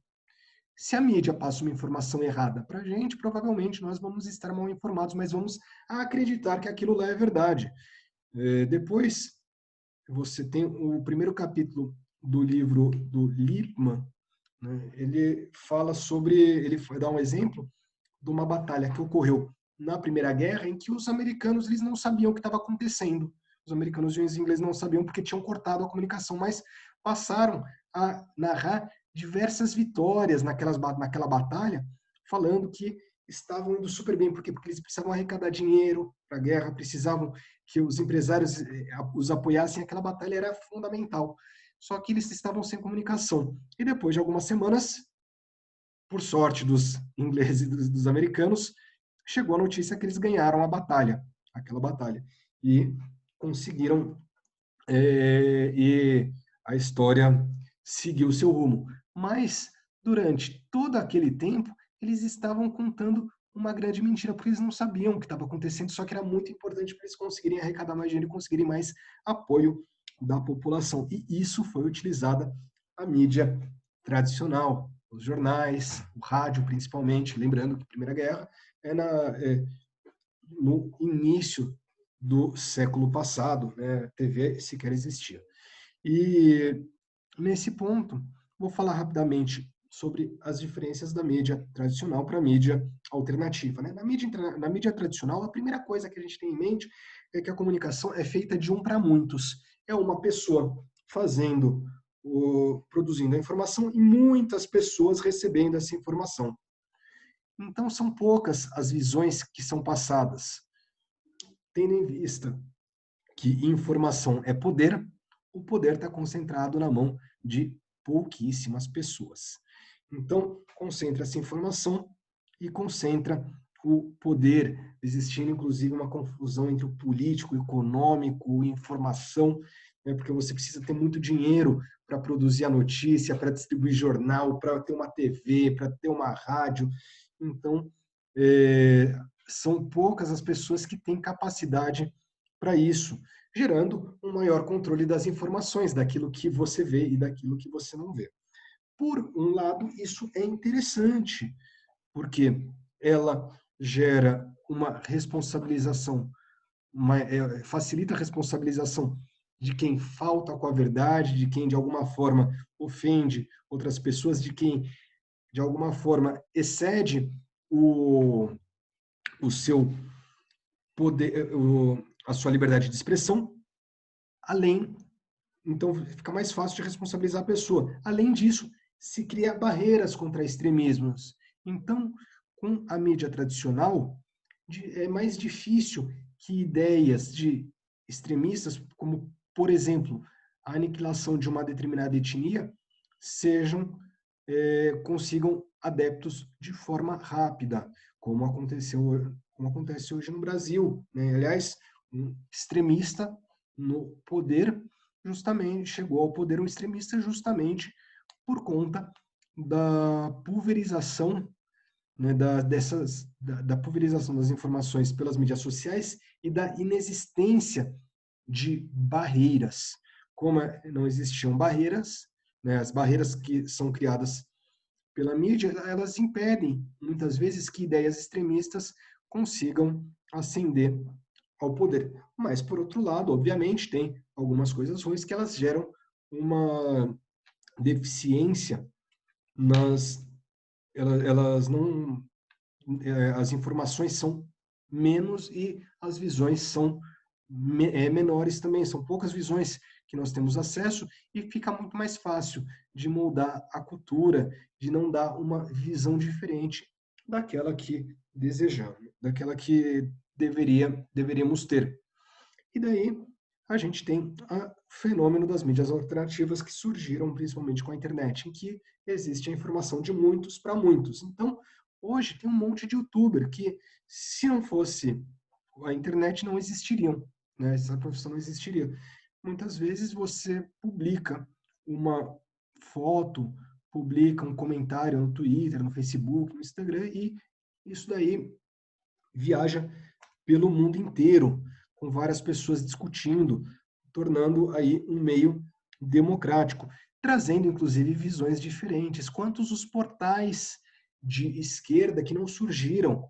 Se a mídia passa uma informação errada para a gente, provavelmente nós vamos estar mal informados, mas vamos acreditar que aquilo lá é verdade. Depois, você tem o primeiro capítulo do livro do Lippmann, né? Ele fala sobre, ele dá um exemplo de uma batalha que ocorreu na Primeira Guerra, em que os americanos eles não sabiam o que estava acontecendo. Os americanos e os ingleses não sabiam porque tinham cortado a comunicação, mas passaram a narrar diversas vitórias naquela batalha, falando que estavam indo super bem. Por quê? Porque eles precisavam arrecadar dinheiro para a guerra, precisavam que os empresários os apoiassem, aquela batalha era fundamental. Só que eles estavam sem comunicação. E depois de algumas semanas, por sorte dos ingleses e dos americanos, chegou a notícia que eles ganharam a batalha, aquela batalha, e conseguiram, e a história seguiu seu rumo. Mas, durante todo aquele tempo, eles estavam contando uma grande mentira, porque eles não sabiam o que estava acontecendo, só que era muito importante para eles conseguirem arrecadar mais dinheiro e conseguirem mais apoio da população. E isso foi utilizada a mídia tradicional, os jornais, o rádio principalmente, lembrando que a Primeira Guerra é no início do século passado, né? A TV sequer existia. E nesse ponto, vou falar rapidamente sobre as diferenças da mídia tradicional para a mídia alternativa, né? Na mídia tradicional, a primeira coisa que a gente tem em mente é que a comunicação é feita de um para muitos. É uma pessoa fazendo, produzindo a informação e muitas pessoas recebendo essa informação. Então, são poucas as visões que são passadas. Tendo em vista que informação é poder, o poder está concentrado na mão de pouquíssimas pessoas. Então, concentra essa informação e concentra o poder, existindo inclusive uma confusão entre o político, o econômico, informação, né, porque você precisa ter muito dinheiro para produzir a notícia, para distribuir jornal, para ter uma TV, para ter uma rádio. Então, são poucas as pessoas que têm capacidade para isso, gerando um maior controle das informações, daquilo que você vê e daquilo que você não vê. Por um lado, isso é interessante, porque ela gera uma responsabilização, facilita a responsabilização de quem falta com a verdade, de quem de alguma forma ofende outras pessoas, de quem de alguma forma excede o seu poder, a sua liberdade de expressão, além, então fica mais fácil de responsabilizar a pessoa. Além disso, se cria barreiras contra extremismos. Então, com a mídia tradicional, é mais difícil que ideias de extremistas, como, por exemplo, a aniquilação de uma determinada etnia, sejam, consigam adeptos de forma rápida, como acontece hoje no Brasil, né? Aliás, um extremista no poder justamente chegou ao poder um extremista justamente por conta da pulverização, né, da pulverização das informações pelas mídias sociais e da inexistência de barreiras. Como não existiam barreiras, né, as barreiras que são criadas pela mídia, elas impedem, muitas vezes, que ideias extremistas consigam ascender ao poder. Mas, por outro lado, obviamente, tem algumas coisas ruins que elas geram uma deficiência nas... Elas não... As informações são menos e as visões são menores também. São poucas visões que nós temos acesso e fica muito mais fácil de moldar a cultura, de não dar uma visão diferente daquela que desejamos, daquela que deveríamos ter. E daí a gente tem o fenômeno das mídias alternativas que surgiram principalmente com a internet, em que existe a informação de muitos para muitos. Então, hoje tem um monte de youtuber que, se não fosse a internet, não existiriam, né? Essa profissão não existiria. Muitas vezes você publica uma foto, publica um comentário no Twitter, no Facebook, no Instagram, e isso daí viaja pelo mundo inteiro, com várias pessoas discutindo, tornando aí um meio democrático, trazendo inclusive visões diferentes. Quantos os portais de esquerda que não surgiram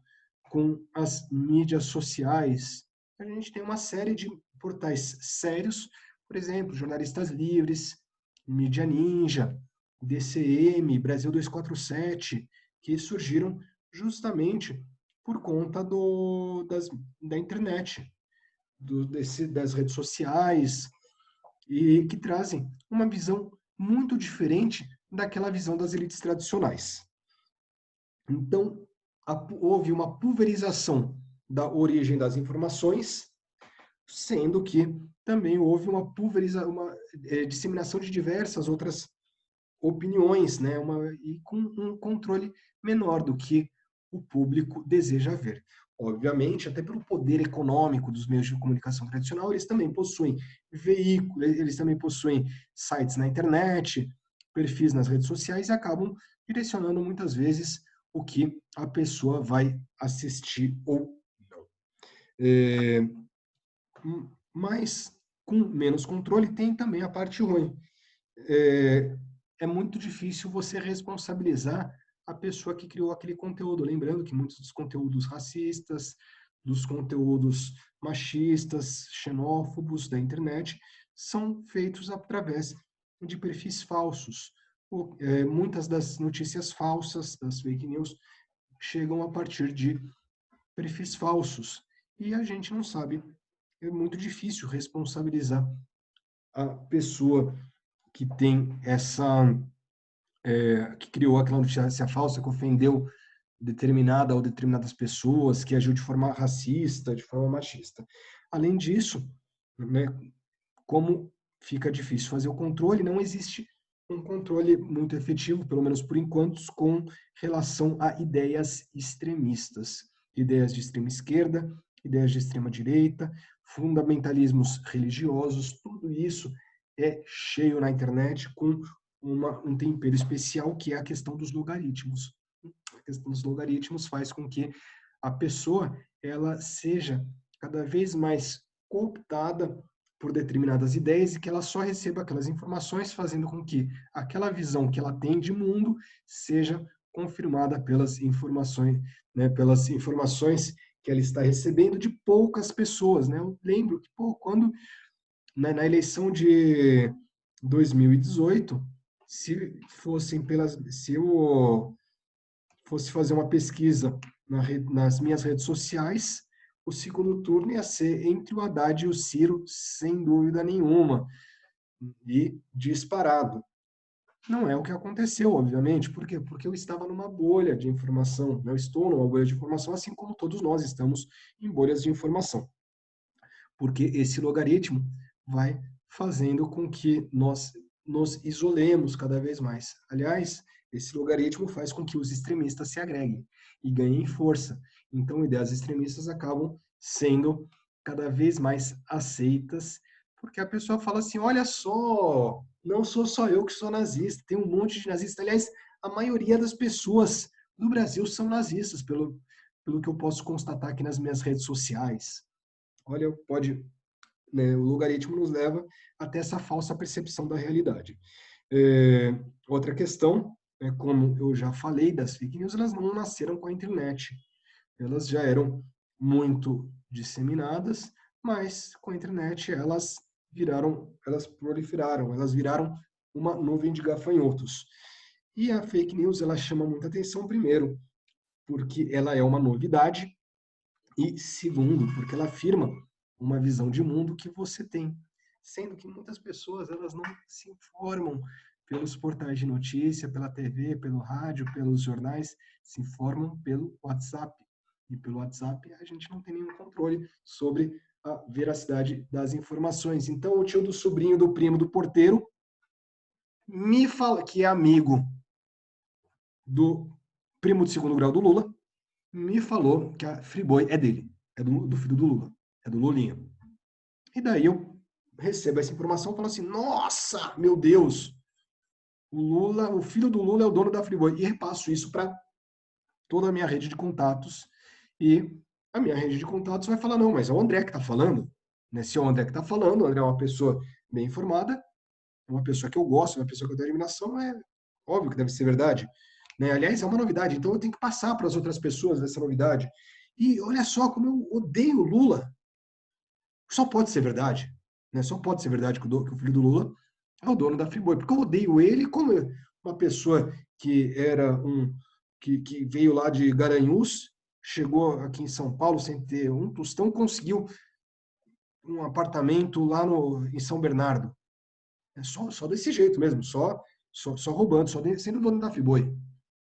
com as mídias sociais? A gente tem uma série de portais sérios, por exemplo, Jornalistas Livres, Mídia Ninja, DCM, Brasil 247, que surgiram justamente por conta da internet, das redes sociais, e que trazem uma visão muito diferente daquela visão das elites tradicionais. Então, houve uma pulverização da origem das informações, sendo que também houve uma disseminação de diversas outras opiniões, né, e com um controle menor do que o público deseja ver. Obviamente, até pelo poder econômico dos meios de comunicação tradicional, eles também possuem veículos, eles também possuem sites na internet, perfis nas redes sociais e acabam direcionando muitas vezes o que a pessoa vai assistir ou não. Mas com menos controle tem também a parte ruim. É muito difícil você responsabilizar a pessoa que criou aquele conteúdo. Lembrando que muitos dos conteúdos racistas, dos conteúdos machistas, xenófobos da internet, são feitos através de perfis falsos. Muitas das notícias falsas, das fake news, chegam a partir de perfis falsos. E a gente não sabe, é muito difícil responsabilizar a pessoa que tem que criou aquela notícia falsa, que ofendeu determinada ou determinadas pessoas, que agiu de forma racista, de forma machista. Além disso, né, como fica difícil fazer o controle, não existe um controle muito efetivo, pelo menos por enquanto, com relação a ideias extremistas, ideias de extrema esquerda, ideias de extrema direita, fundamentalismos religiosos, tudo isso é cheio na internet com um tempero especial, que é a questão dos logaritmos. A questão dos logaritmos faz com que a pessoa ela seja cada vez mais cooptada por determinadas ideias e que ela só receba aquelas informações, fazendo com que aquela visão que ela tem de mundo seja confirmada pelas informações, né, que ela está recebendo de poucas pessoas, né? Eu lembro que quando na eleição de 2018, se eu fosse fazer uma pesquisa nas minhas redes sociais, o segundo turno ia ser entre o Haddad e o Ciro, sem dúvida nenhuma, e disparado. Não é o que aconteceu, obviamente. Por quê? Porque eu estava numa bolha de informação. Eu estou numa bolha de informação, assim como todos nós estamos em bolhas de informação. Porque esse logaritmo vai fazendo com que nós nos isolemos cada vez mais. Aliás, esse logaritmo faz com que os extremistas se agreguem e ganhem força. Então, ideias extremistas acabam sendo cada vez mais aceitas, porque a pessoa fala assim: olha só, não sou só eu que sou nazista, tem um monte de nazistas. Aliás, a maioria das pessoas no Brasil são nazistas, pelo que eu posso constatar aqui nas minhas redes sociais. Olha, né, o logaritmo nos leva até essa falsa percepção da realidade. Outra questão, como eu já falei, das fake news, elas não nasceram com a internet. Elas já eram muito disseminadas, mas com a internet elas proliferaram, elas viraram uma nuvem de gafanhotos. E a fake news, ela chama muita atenção, primeiro, porque ela é uma novidade, e segundo, porque ela afirma uma visão de mundo que você tem, sendo que muitas pessoas elas não se informam pelos portais de notícia, pela TV, pelo rádio, pelos jornais, se informam pelo WhatsApp. E pelo WhatsApp a gente não tem nenhum controle sobre a veracidade das informações. Então o tio do sobrinho do primo do porteiro me fala que é amigo do primo de segundo grau do Lula, me falou que a Friboi é dele, é do filho do Lula, é do Lulinha. E daí eu recebo essa informação e falo assim: nossa, meu Deus, o filho do Lula é o dono da Friboi. E repasso isso para toda a minha rede de contatos. E a minha rede de contatos vai falar: não, mas é o André que está falando. Né? Se é o André que está falando, o André é uma pessoa bem informada, é uma pessoa que eu gosto, é uma pessoa que eu tenho admiração, é óbvio que deve ser verdade. Né? Aliás, é uma novidade, então eu tenho que passar para as outras pessoas essa novidade. E olha só como eu odeio o Lula. Só pode ser verdade. Né? Só pode ser verdade que o filho do Lula é o dono da Friboi, porque eu odeio ele como uma pessoa que que veio lá de Garanhuns, chegou aqui em São Paulo sem ter um tostão, conseguiu um apartamento lá em São Bernardo. É só desse jeito mesmo, só roubando, só sendo dono da Friboi.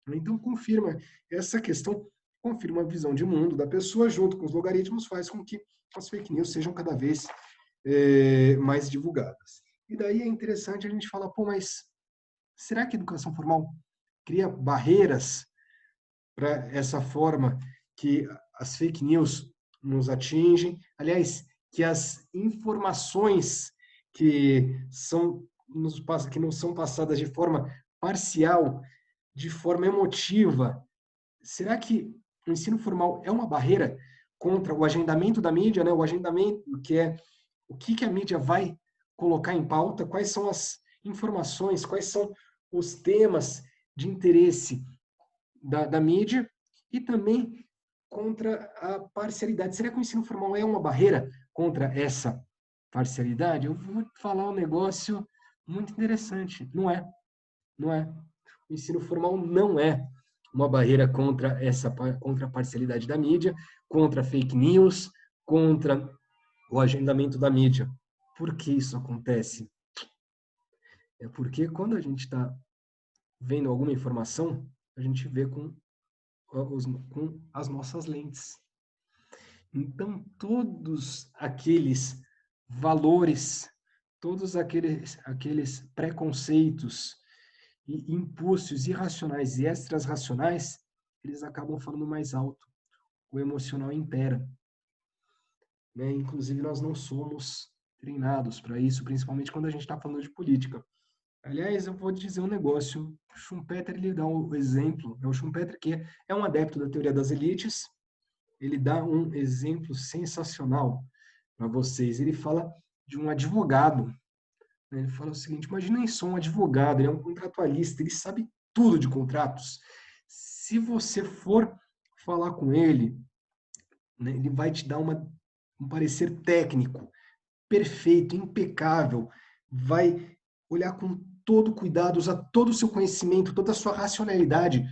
Então confirma essa questão confirma a visão de mundo da pessoa, junto com os logaritmos, faz com que as fake news sejam cada vez mais divulgadas. E daí é interessante a gente falar, pô, mas será que a educação formal cria barreiras para essa forma que as fake news nos atingem? Aliás, que as informações que que não são passadas de forma parcial, de forma emotiva, será que o ensino formal é uma barreira contra o agendamento da mídia, né? O agendamento, que é o que a mídia vai colocar em pauta, quais são as informações, quais são os temas de interesse da mídia, e também contra a parcialidade. Será que o ensino formal é uma barreira contra essa parcialidade? Eu vou falar um negócio muito interessante. Não é. Não é. O ensino formal não é uma barreira contra a parcialidade da mídia, contra fake news, contra o agendamento da mídia. Por que isso acontece? É porque quando a gente está vendo alguma informação, a gente vê com as nossas lentes. Então, todos aqueles valores, todos aqueles preconceitos e impulsos irracionais e extras-racionais, eles acabam falando mais alto. O emocional impera. Né? Inclusive, nós não somos treinados para isso, principalmente quando a gente está falando de política. Aliás, eu vou dizer um negócio. O Schumpeter, ele dá um exemplo. O Schumpeter, que é um adepto da teoria das elites, ele dá um exemplo sensacional para vocês. Ele fala de um advogado. Né? Ele fala o seguinte: imaginem só um advogado, ele é um contratualista, ele sabe tudo de contratos. Se você for falar com ele, né, ele vai te dar um parecer técnico, perfeito, impecável, vai olhar com todo cuidado, usar todo o seu conhecimento, toda a sua racionalidade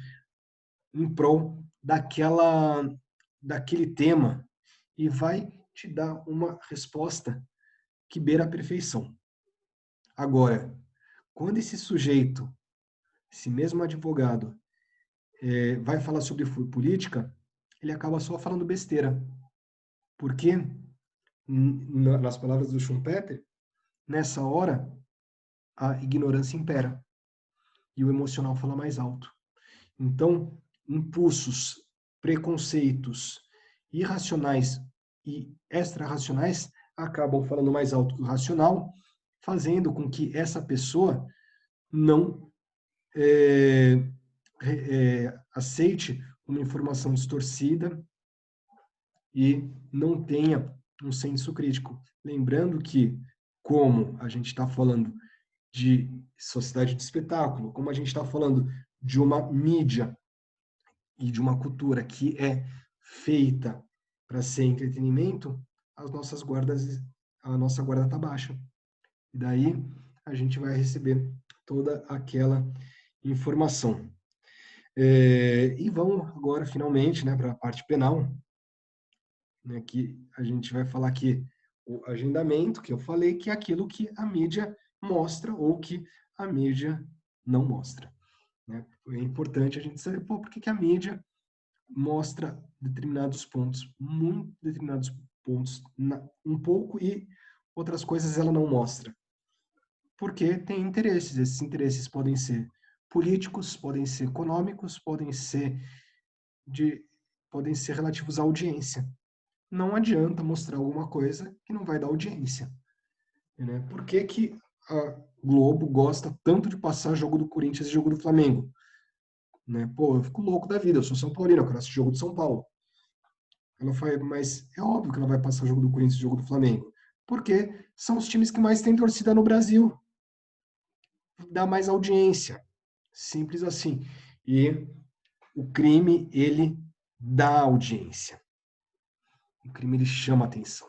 em prol daquele tema e vai te dar uma resposta que beira a perfeição. Agora, quando esse sujeito, esse mesmo advogado, vai falar sobre política, ele acaba só falando besteira. Porque, nas palavras do Schumpeter, nessa hora, a ignorância impera e o emocional fala mais alto. Então, impulsos, preconceitos irracionais e extra-racionais acabam falando mais alto que o racional, fazendo com que essa pessoa não aceite uma informação distorcida e não tenha um senso crítico. Lembrando que, como a gente está falando de sociedade de espetáculo, como a gente está falando de uma mídia e de uma cultura que é feita para ser entretenimento, a nossa guarda está baixa. E daí a gente vai receber toda aquela informação. E vamos agora, finalmente, né, para a parte penal, né, que a gente vai falar aqui o agendamento, que eu falei, que é aquilo que a mídia mostra ou que a mídia não mostra. Né? É importante a gente saber, pô, por que a mídia mostra determinados pontos, muito determinados pontos, um pouco, e outras coisas ela não mostra. Porque tem interesses, esses interesses podem ser políticos, podem ser econômicos, podem ser relativos à audiência. Não adianta mostrar alguma coisa que não vai dar audiência. Né? Por que a Globo gosta tanto de passar jogo do Corinthians e jogo do Flamengo? Né? Pô, eu fico louco da vida, eu sou São Paulino, eu quero assistir jogo de São Paulo. Ela vai, mas é óbvio que ela vai passar jogo do Corinthians e jogo do Flamengo. Porque são os times que mais têm torcida no Brasil. Dá mais audiência. Simples assim. E o crime, ele dá audiência. O crime, ele chama atenção.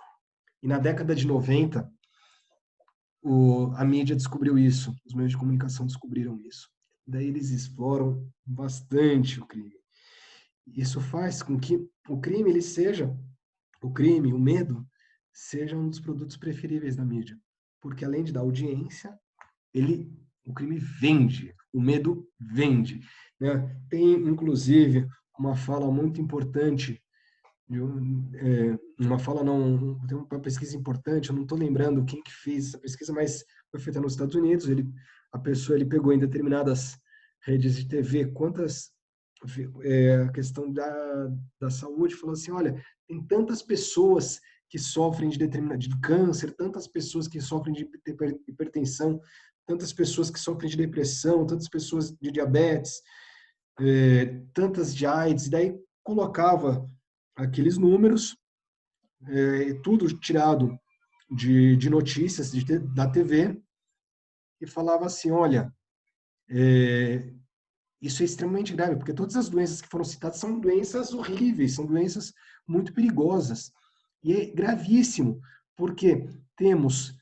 E na década de 90, a mídia descobriu isso, os meios de comunicação descobriram isso. Daí eles exploram bastante o crime. Isso faz com que o crime, o medo, seja um dos produtos preferíveis da mídia. Porque além de dar audiência, o crime vende, o medo vende. Né? Tem, inclusive, uma fala muito importante, uma fala não, tem uma pesquisa importante, eu não estou lembrando quem que fez essa pesquisa, mas foi feita nos Estados Unidos, a pessoa ele pegou em determinadas redes de TV, a questão da saúde, falou assim, olha, tem tantas pessoas que sofrem de câncer, tantas pessoas que sofrem de hipertensão, tantas pessoas que sofrem de depressão, tantas pessoas de diabetes, tantas de AIDS, e daí colocava aqueles números, tudo tirado de notícias da TV, e falava assim, olha, isso é extremamente grave, porque todas as doenças que foram citadas são doenças horríveis, são doenças muito perigosas. E é gravíssimo, porque temos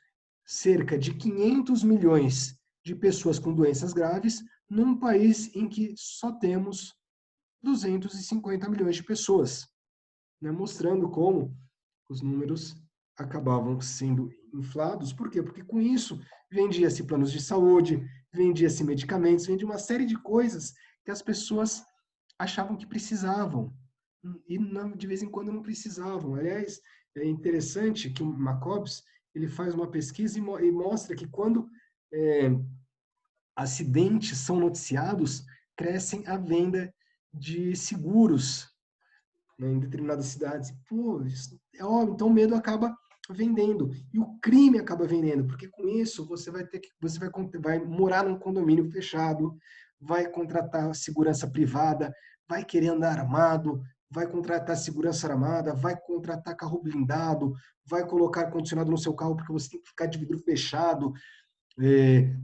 cerca de 500 milhões de pessoas com doenças graves num país em que só temos 250 milhões de pessoas, né? Mostrando como os números acabavam sendo inflados. Por quê? Porque com isso vendia-se planos de saúde, vendia-se medicamentos, vendia uma série de coisas que as pessoas achavam que precisavam e de vez em quando não precisavam. Aliás, é interessante que o Jacobs ele faz uma pesquisa e mostra que quando acidentes são noticiados, crescem a venda de seguros, né, em determinadas cidades. Pô, é óbvio, então o medo acaba vendendo e o crime acaba vendendo, porque com isso você vai morar num condomínio fechado, vai contratar segurança privada, vai querer andar armado, vai contratar segurança armada, vai contratar carro blindado, vai colocar ar-condicionado no seu carro porque você tem que ficar de vidro fechado,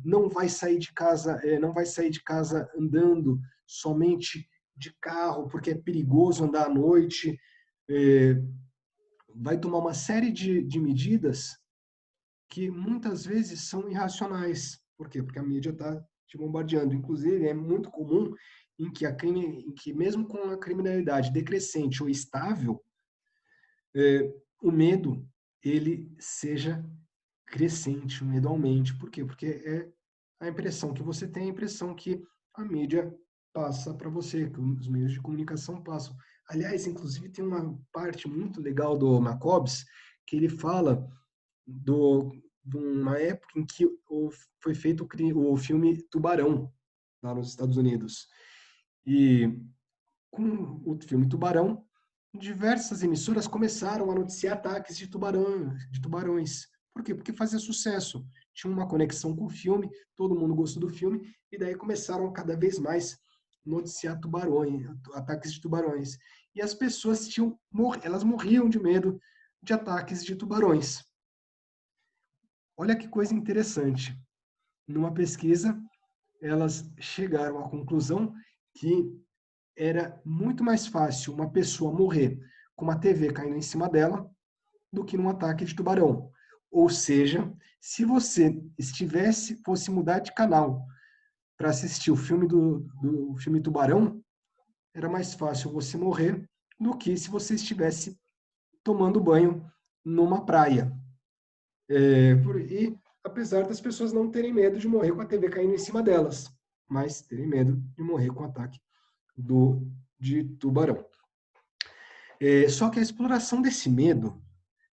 não vai sair de casa, não vai sair de casa andando somente de carro, porque é perigoso andar à noite, vai tomar uma série de medidas que muitas vezes são irracionais. Por quê? Porque a mídia está te bombardeando. Inclusive, é muito comum em que mesmo com a criminalidade decrescente ou estável, o medo ele seja crescente, o medo aumente. Por quê? Porque é a impressão que você tem, a impressão que a mídia passa para você, que os meios de comunicação passam. Aliás, inclusive tem uma parte muito legal do Jacobs, que ele fala de uma época em que foi feito o filme Tubarão, lá nos Estados Unidos. E com o filme Tubarão, diversas emissoras começaram a noticiar ataques de tubarões. Por quê? Porque fazia sucesso. Tinha uma conexão com o filme, todo mundo gostou do filme, e daí começaram a cada vez mais noticiar tubarões, ataques de tubarões. E as pessoas elas morriam de medo de ataques de tubarões. Olha que coisa interessante. Numa pesquisa, elas chegaram à conclusão que era muito mais fácil uma pessoa morrer com uma TV caindo em cima dela do que num ataque de tubarão. Ou seja, se você fosse mudar de canal para assistir o filme do filme Tubarão, era mais fácil você morrer do que se você estivesse tomando banho numa praia. E apesar das pessoas não terem medo de morrer com a TV caindo em cima delas, mas terem medo de morrer com o ataque de tubarão. Só que a exploração desse medo,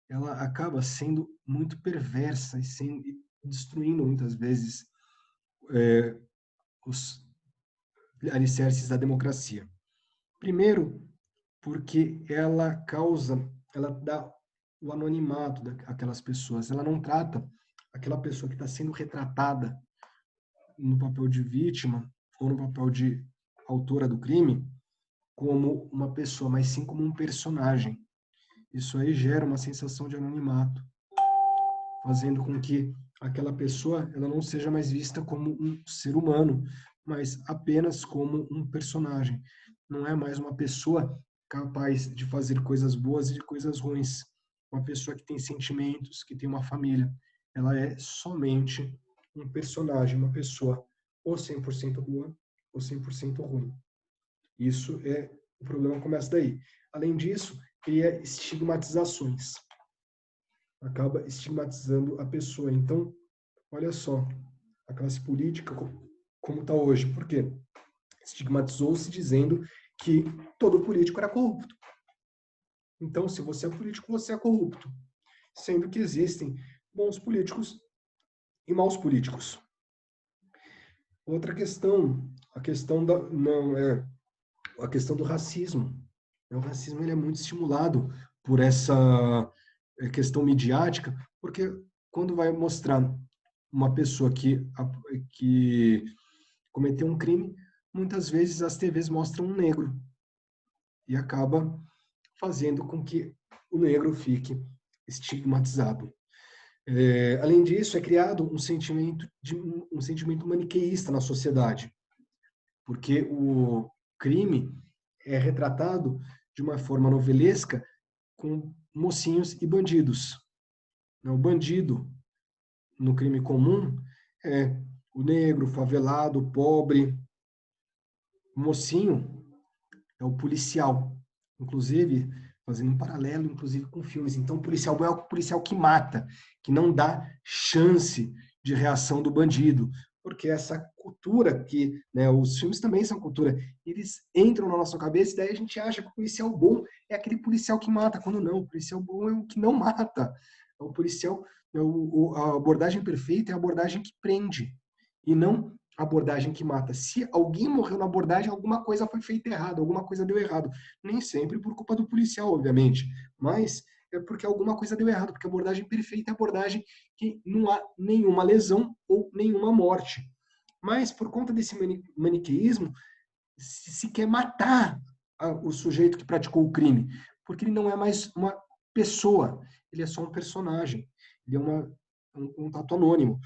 ela acaba sendo muito perversa e destruindo muitas vezes os alicerces da democracia. Primeiro, porque ela dá o anonimato daquelas pessoas, ela não trata aquela pessoa que está sendo retratada no papel de vítima ou no papel de autora do crime como uma pessoa, mas sim como um personagem. Isso aí gera uma sensação de anonimato, fazendo com que aquela pessoa ela não seja mais vista como um ser humano, mas apenas como um personagem. Não é mais uma pessoa capaz de fazer coisas boas e coisas ruins. Uma pessoa que tem sentimentos, que tem uma família. Ela é somente um personagem, uma pessoa ou 100% boa ou 100% ruim. Isso o problema começa daí. Além disso, cria estigmatizações. Acaba estigmatizando a pessoa. Então, olha só, a classe política como está hoje. Por quê? Estigmatizou-se dizendo que todo político era corrupto. Então, se você é político, você é corrupto. Sendo que existem bons políticos e maus políticos. Outra questão, a questão a questão do racismo. O racismo ele é muito estimulado por essa questão midiática, porque quando vai mostrar uma pessoa que cometeu um crime, muitas vezes as TVs mostram um negro e acaba fazendo com que o negro fique estigmatizado. Além disso, é criado um sentimento maniqueísta na sociedade, porque o crime é retratado de uma forma novelesca com mocinhos e bandidos. O bandido, no crime comum, é o negro, o favelado, o pobre. O mocinho é o policial. Inclusive, fazendo um paralelo, inclusive, com filmes. Então, o policial bom é o policial que mata, que não dá chance de reação do bandido. Porque essa cultura que, né, os filmes também são cultura, eles entram na nossa cabeça e daí a gente acha que o policial bom é aquele policial que mata, quando não, o policial bom é o que não mata. É o policial, a abordagem perfeita é a abordagem que prende, e não a abordagem que mata. Se alguém morreu na abordagem, alguma coisa foi feita errado, alguma coisa deu errado. Nem sempre por culpa do policial, obviamente, mas é porque alguma coisa deu errado, porque a abordagem perfeita é a abordagem que não há nenhuma lesão ou nenhuma morte. Mas por conta desse maniqueísmo, se quer matar o sujeito que praticou o crime, porque ele não é mais uma pessoa, ele é só um personagem, ele é um tato anônimo.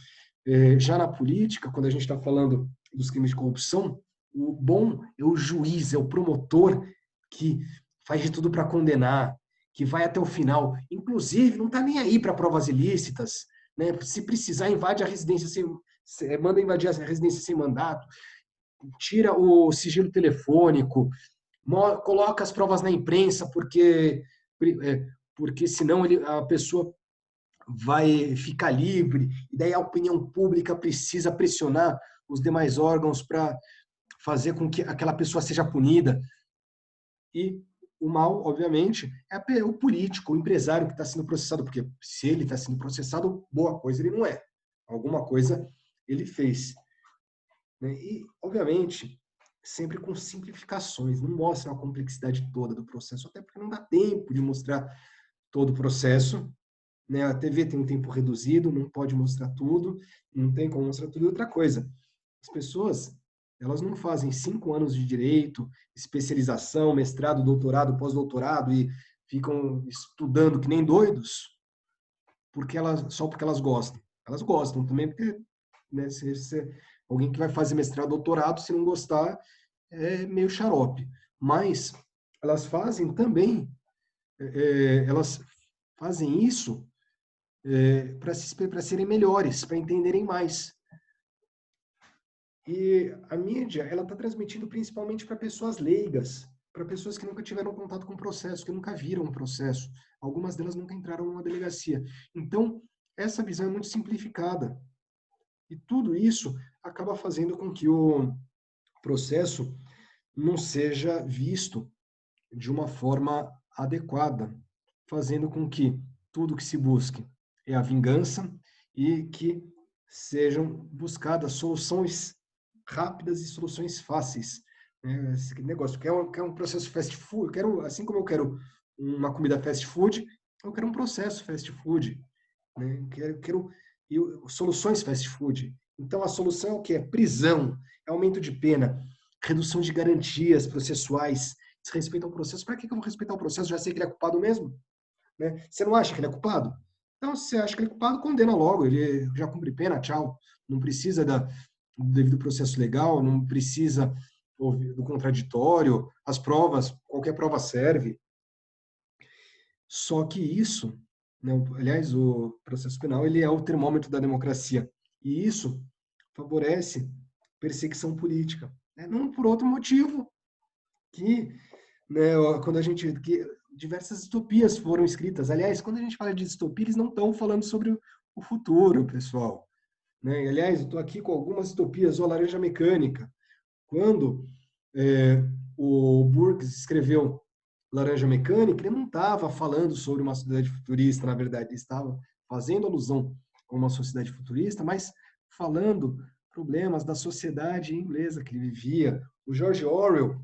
Já na política, quando a gente está falando dos crimes de corrupção, o bom é o juiz, é o promotor que faz de tudo para condenar, que vai até o final. Inclusive, não está nem aí para provas ilícitas, né? Se precisar, invade a residência manda invadir a residência sem mandato, tira o sigilo telefônico, coloca as provas na imprensa, porque senão a pessoa vai ficar livre, e daí a opinião pública precisa pressionar os demais órgãos para fazer com que aquela pessoa seja punida. E o mal, obviamente, é o político, o empresário que está sendo processado, porque se ele está sendo processado, boa coisa ele não é. Alguma coisa ele fez. Né? E, obviamente, sempre com simplificações, não mostra a complexidade toda do processo, até porque não dá tempo de mostrar todo o processo, né? A TV tem um tempo reduzido, não pode mostrar tudo, não tem como mostrar tudo. E outra coisa, as pessoas, elas não fazem 5 anos de direito, especialização, mestrado, doutorado, pós-doutorado e ficam estudando que nem doidos, só porque elas gostam. Elas gostam também porque, né, se alguém que vai fazer mestrado, doutorado, se não gostar, é meio xarope. Mas elas fazem também, elas fazem isso para serem melhores, para entenderem mais. E a mídia, ela está transmitindo principalmente para pessoas leigas, para pessoas que nunca tiveram contato com o processo, que nunca viram o processo. Algumas delas nunca entraram numa delegacia. Então, essa visão é muito simplificada. E tudo isso acaba fazendo com que o processo não seja visto de uma forma adequada, fazendo com que tudo que se busque é a vingança e que sejam buscadas soluções rápidas e soluções fáceis. Esse negócio, quer um processo fast food, assim como eu quero uma comida fast food, eu quero um processo fast food. Né? Quero soluções fast food. Então, a solução é o quê? É prisão, é aumento de pena, redução de garantias processuais, desrespeito ao processo. Para que eu vou respeitar o processo? Já sei que ele é culpado mesmo? Né? Você não acha que ele é culpado? Então, se você acha que ele é culpado, condena logo. Ele já cumpre pena, tchau. Não precisa do devido processo legal, não precisa do contraditório, as provas, qualquer prova serve. Só que isso, né, aliás, o processo penal ele é o termômetro da democracia. E isso favorece perseguição política. Né? Não por outro motivo que, né, quando a gente... Que diversas distopias foram escritas. Aliás, quando a gente fala de distopia, eles não estão falando sobre o futuro, pessoal. Né? Aliás, eu estou aqui com algumas distopias, a Laranja Mecânica. Quando o Burke escreveu Laranja Mecânica, ele não estava falando sobre uma sociedade futurista, na verdade, ele estava fazendo alusão a uma sociedade futurista, mas falando problemas da sociedade inglesa que ele vivia. O George Orwell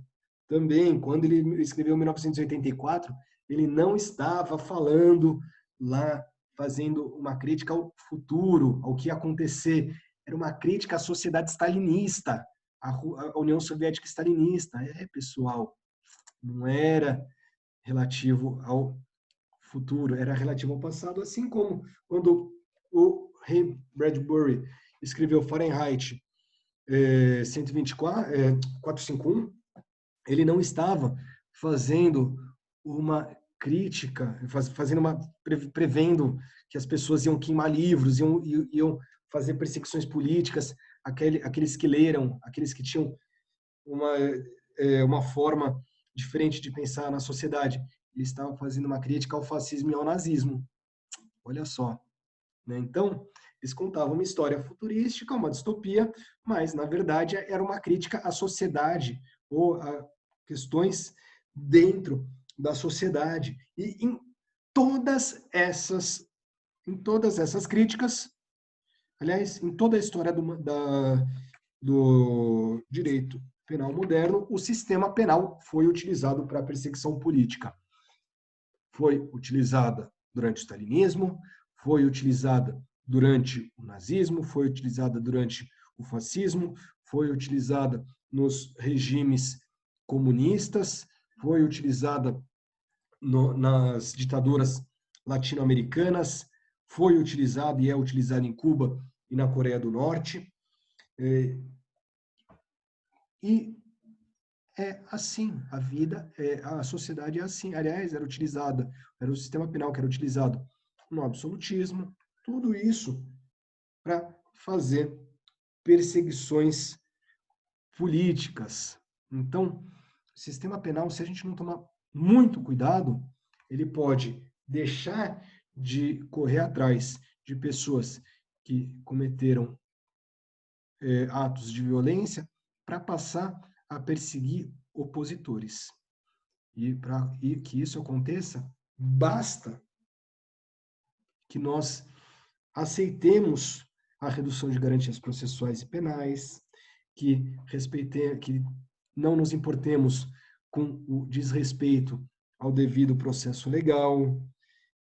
também, quando ele escreveu 1984, ele não estava falando lá, fazendo uma crítica ao futuro, ao que ia acontecer. Era uma crítica à sociedade stalinista, à União Soviética stalinista. Pessoal, não era relativo ao futuro, era relativo ao passado, assim como quando o Ray Bradbury escreveu Fahrenheit 451, ele não estava fazendo uma crítica, prevendo que as pessoas iam queimar livros, iam fazer perseguições políticas, aqueles que leram, aqueles que tinham uma forma diferente de pensar na sociedade. Ele estava fazendo uma crítica ao fascismo e ao nazismo. Olha só. Né? Então, eles contavam uma história futurística, uma distopia, mas, na verdade, era uma crítica à sociedade ou a questões dentro da sociedade. E em todas essas críticas, aliás, em toda a história do direito penal moderno, o sistema penal foi utilizado para a perseguição política. Foi utilizada durante o stalinismo, foi utilizada durante o nazismo, foi utilizada durante o fascismo, foi utilizada nos regimes comunistas, foi utilizada nas ditaduras latino-americanas, foi utilizada e é utilizada em Cuba e na Coreia do Norte. E é assim, a vida, a sociedade é assim. Aliás, era o sistema penal que era utilizado no absolutismo, tudo isso para fazer perseguições políticas. Então, o sistema penal, se a gente não tomar muito cuidado, ele pode deixar de correr atrás de pessoas que cometeram atos de violência para passar a perseguir opositores. E para que isso aconteça, basta que nós aceitemos a redução de garantias processuais e penais, que não nos importemos com o desrespeito ao devido processo legal,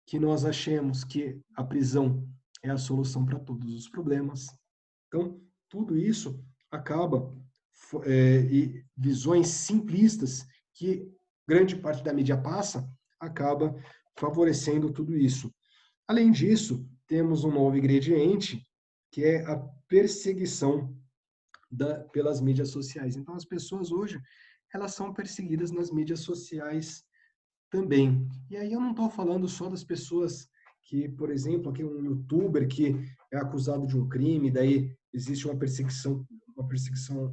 que nós achemos que a prisão é a solução para todos os problemas. Então, tudo isso acaba e visões simplistas que grande parte da mídia passa, acaba favorecendo tudo isso. Além disso, temos um novo ingrediente, que é a perseguição pelas mídias sociais. Então, as pessoas hoje, elas são perseguidas nas mídias sociais também. E aí eu não estou falando só das pessoas que, por exemplo, aqui um youtuber que é acusado de um crime, daí existe uma perseguição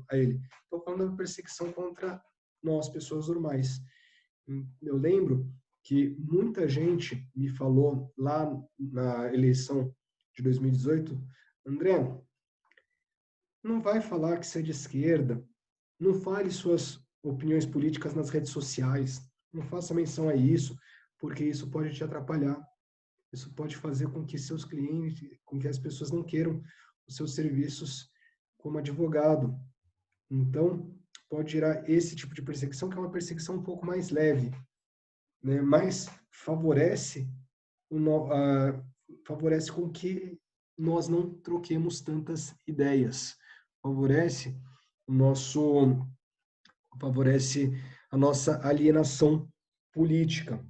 a ele. Estou falando da perseguição contra nós, pessoas normais. Eu lembro que muita gente me falou lá na eleição de 2018, André, não vai falar que você é de esquerda, não fale suas opiniões políticas nas redes sociais, não faça menção a isso, porque isso pode te atrapalhar. Isso pode fazer com que seus clientes, com que as pessoas não queiram os seus serviços como advogado. Então, pode gerar esse tipo de perseguição, que é uma perseguição um pouco mais leve, né? Mas favorece favorece com que nós não troquemos tantas ideias. Favorece favorece a nossa alienação política,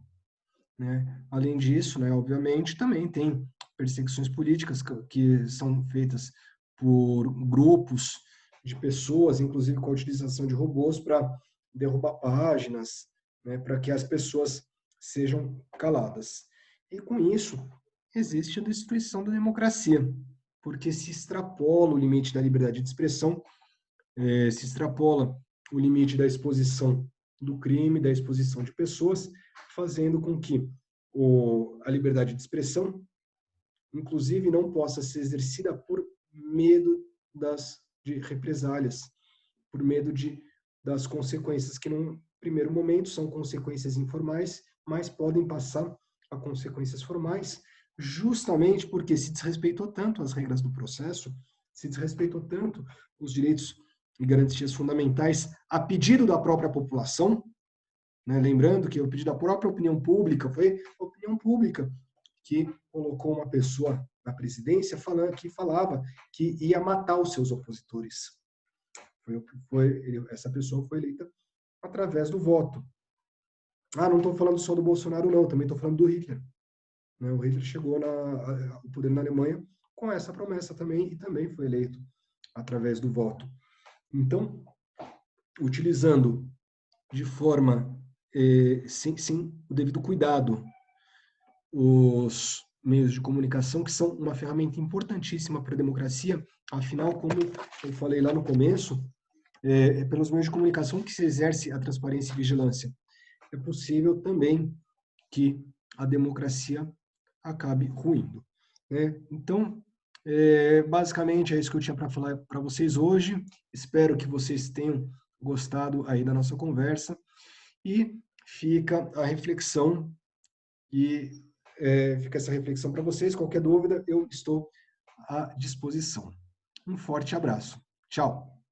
né? Além disso, né, obviamente, também tem perseguições políticas que são feitas por grupos de pessoas, inclusive com a utilização de robôs para derrubar páginas, né, para que as pessoas sejam caladas. E com isso, existe a destruição da democracia, porque se extrapola o limite da liberdade de expressão, se extrapola o limite da exposição do crime, da exposição de pessoas, fazendo com que a liberdade de expressão, inclusive, não possa ser exercida por medo de represálias, por medo de das consequências que, num primeiro momento, são consequências informais, mas podem passar a consequências formais, justamente porque se desrespeitou tanto as regras do processo, se desrespeitou tanto os direitos e garantias fundamentais a pedido da própria população, né? Lembrando que o pedido da própria opinião pública foi a opinião pública que colocou uma pessoa na presidência que falava que ia matar os seus opositores. Essa pessoa foi eleita através do voto. Não estou falando só do Bolsonaro, não, também estou falando do Hitler. Né? O Hitler chegou ao poder na Alemanha com essa promessa também, e também foi eleito através do voto. Então, utilizando de forma, sim, o devido cuidado, os meios de comunicação, que são uma ferramenta importantíssima para a democracia, afinal, como eu falei lá no começo, é pelos meios de comunicação que se exerce a transparência e vigilância. É possível também que a democracia acabe ruindo. Né? Então, basicamente é isso que eu tinha para falar para vocês hoje. Espero que vocês tenham gostado aí da nossa conversa. E fica a reflexão, fica essa reflexão para vocês. Qualquer dúvida, eu estou à disposição. Um forte abraço. Tchau.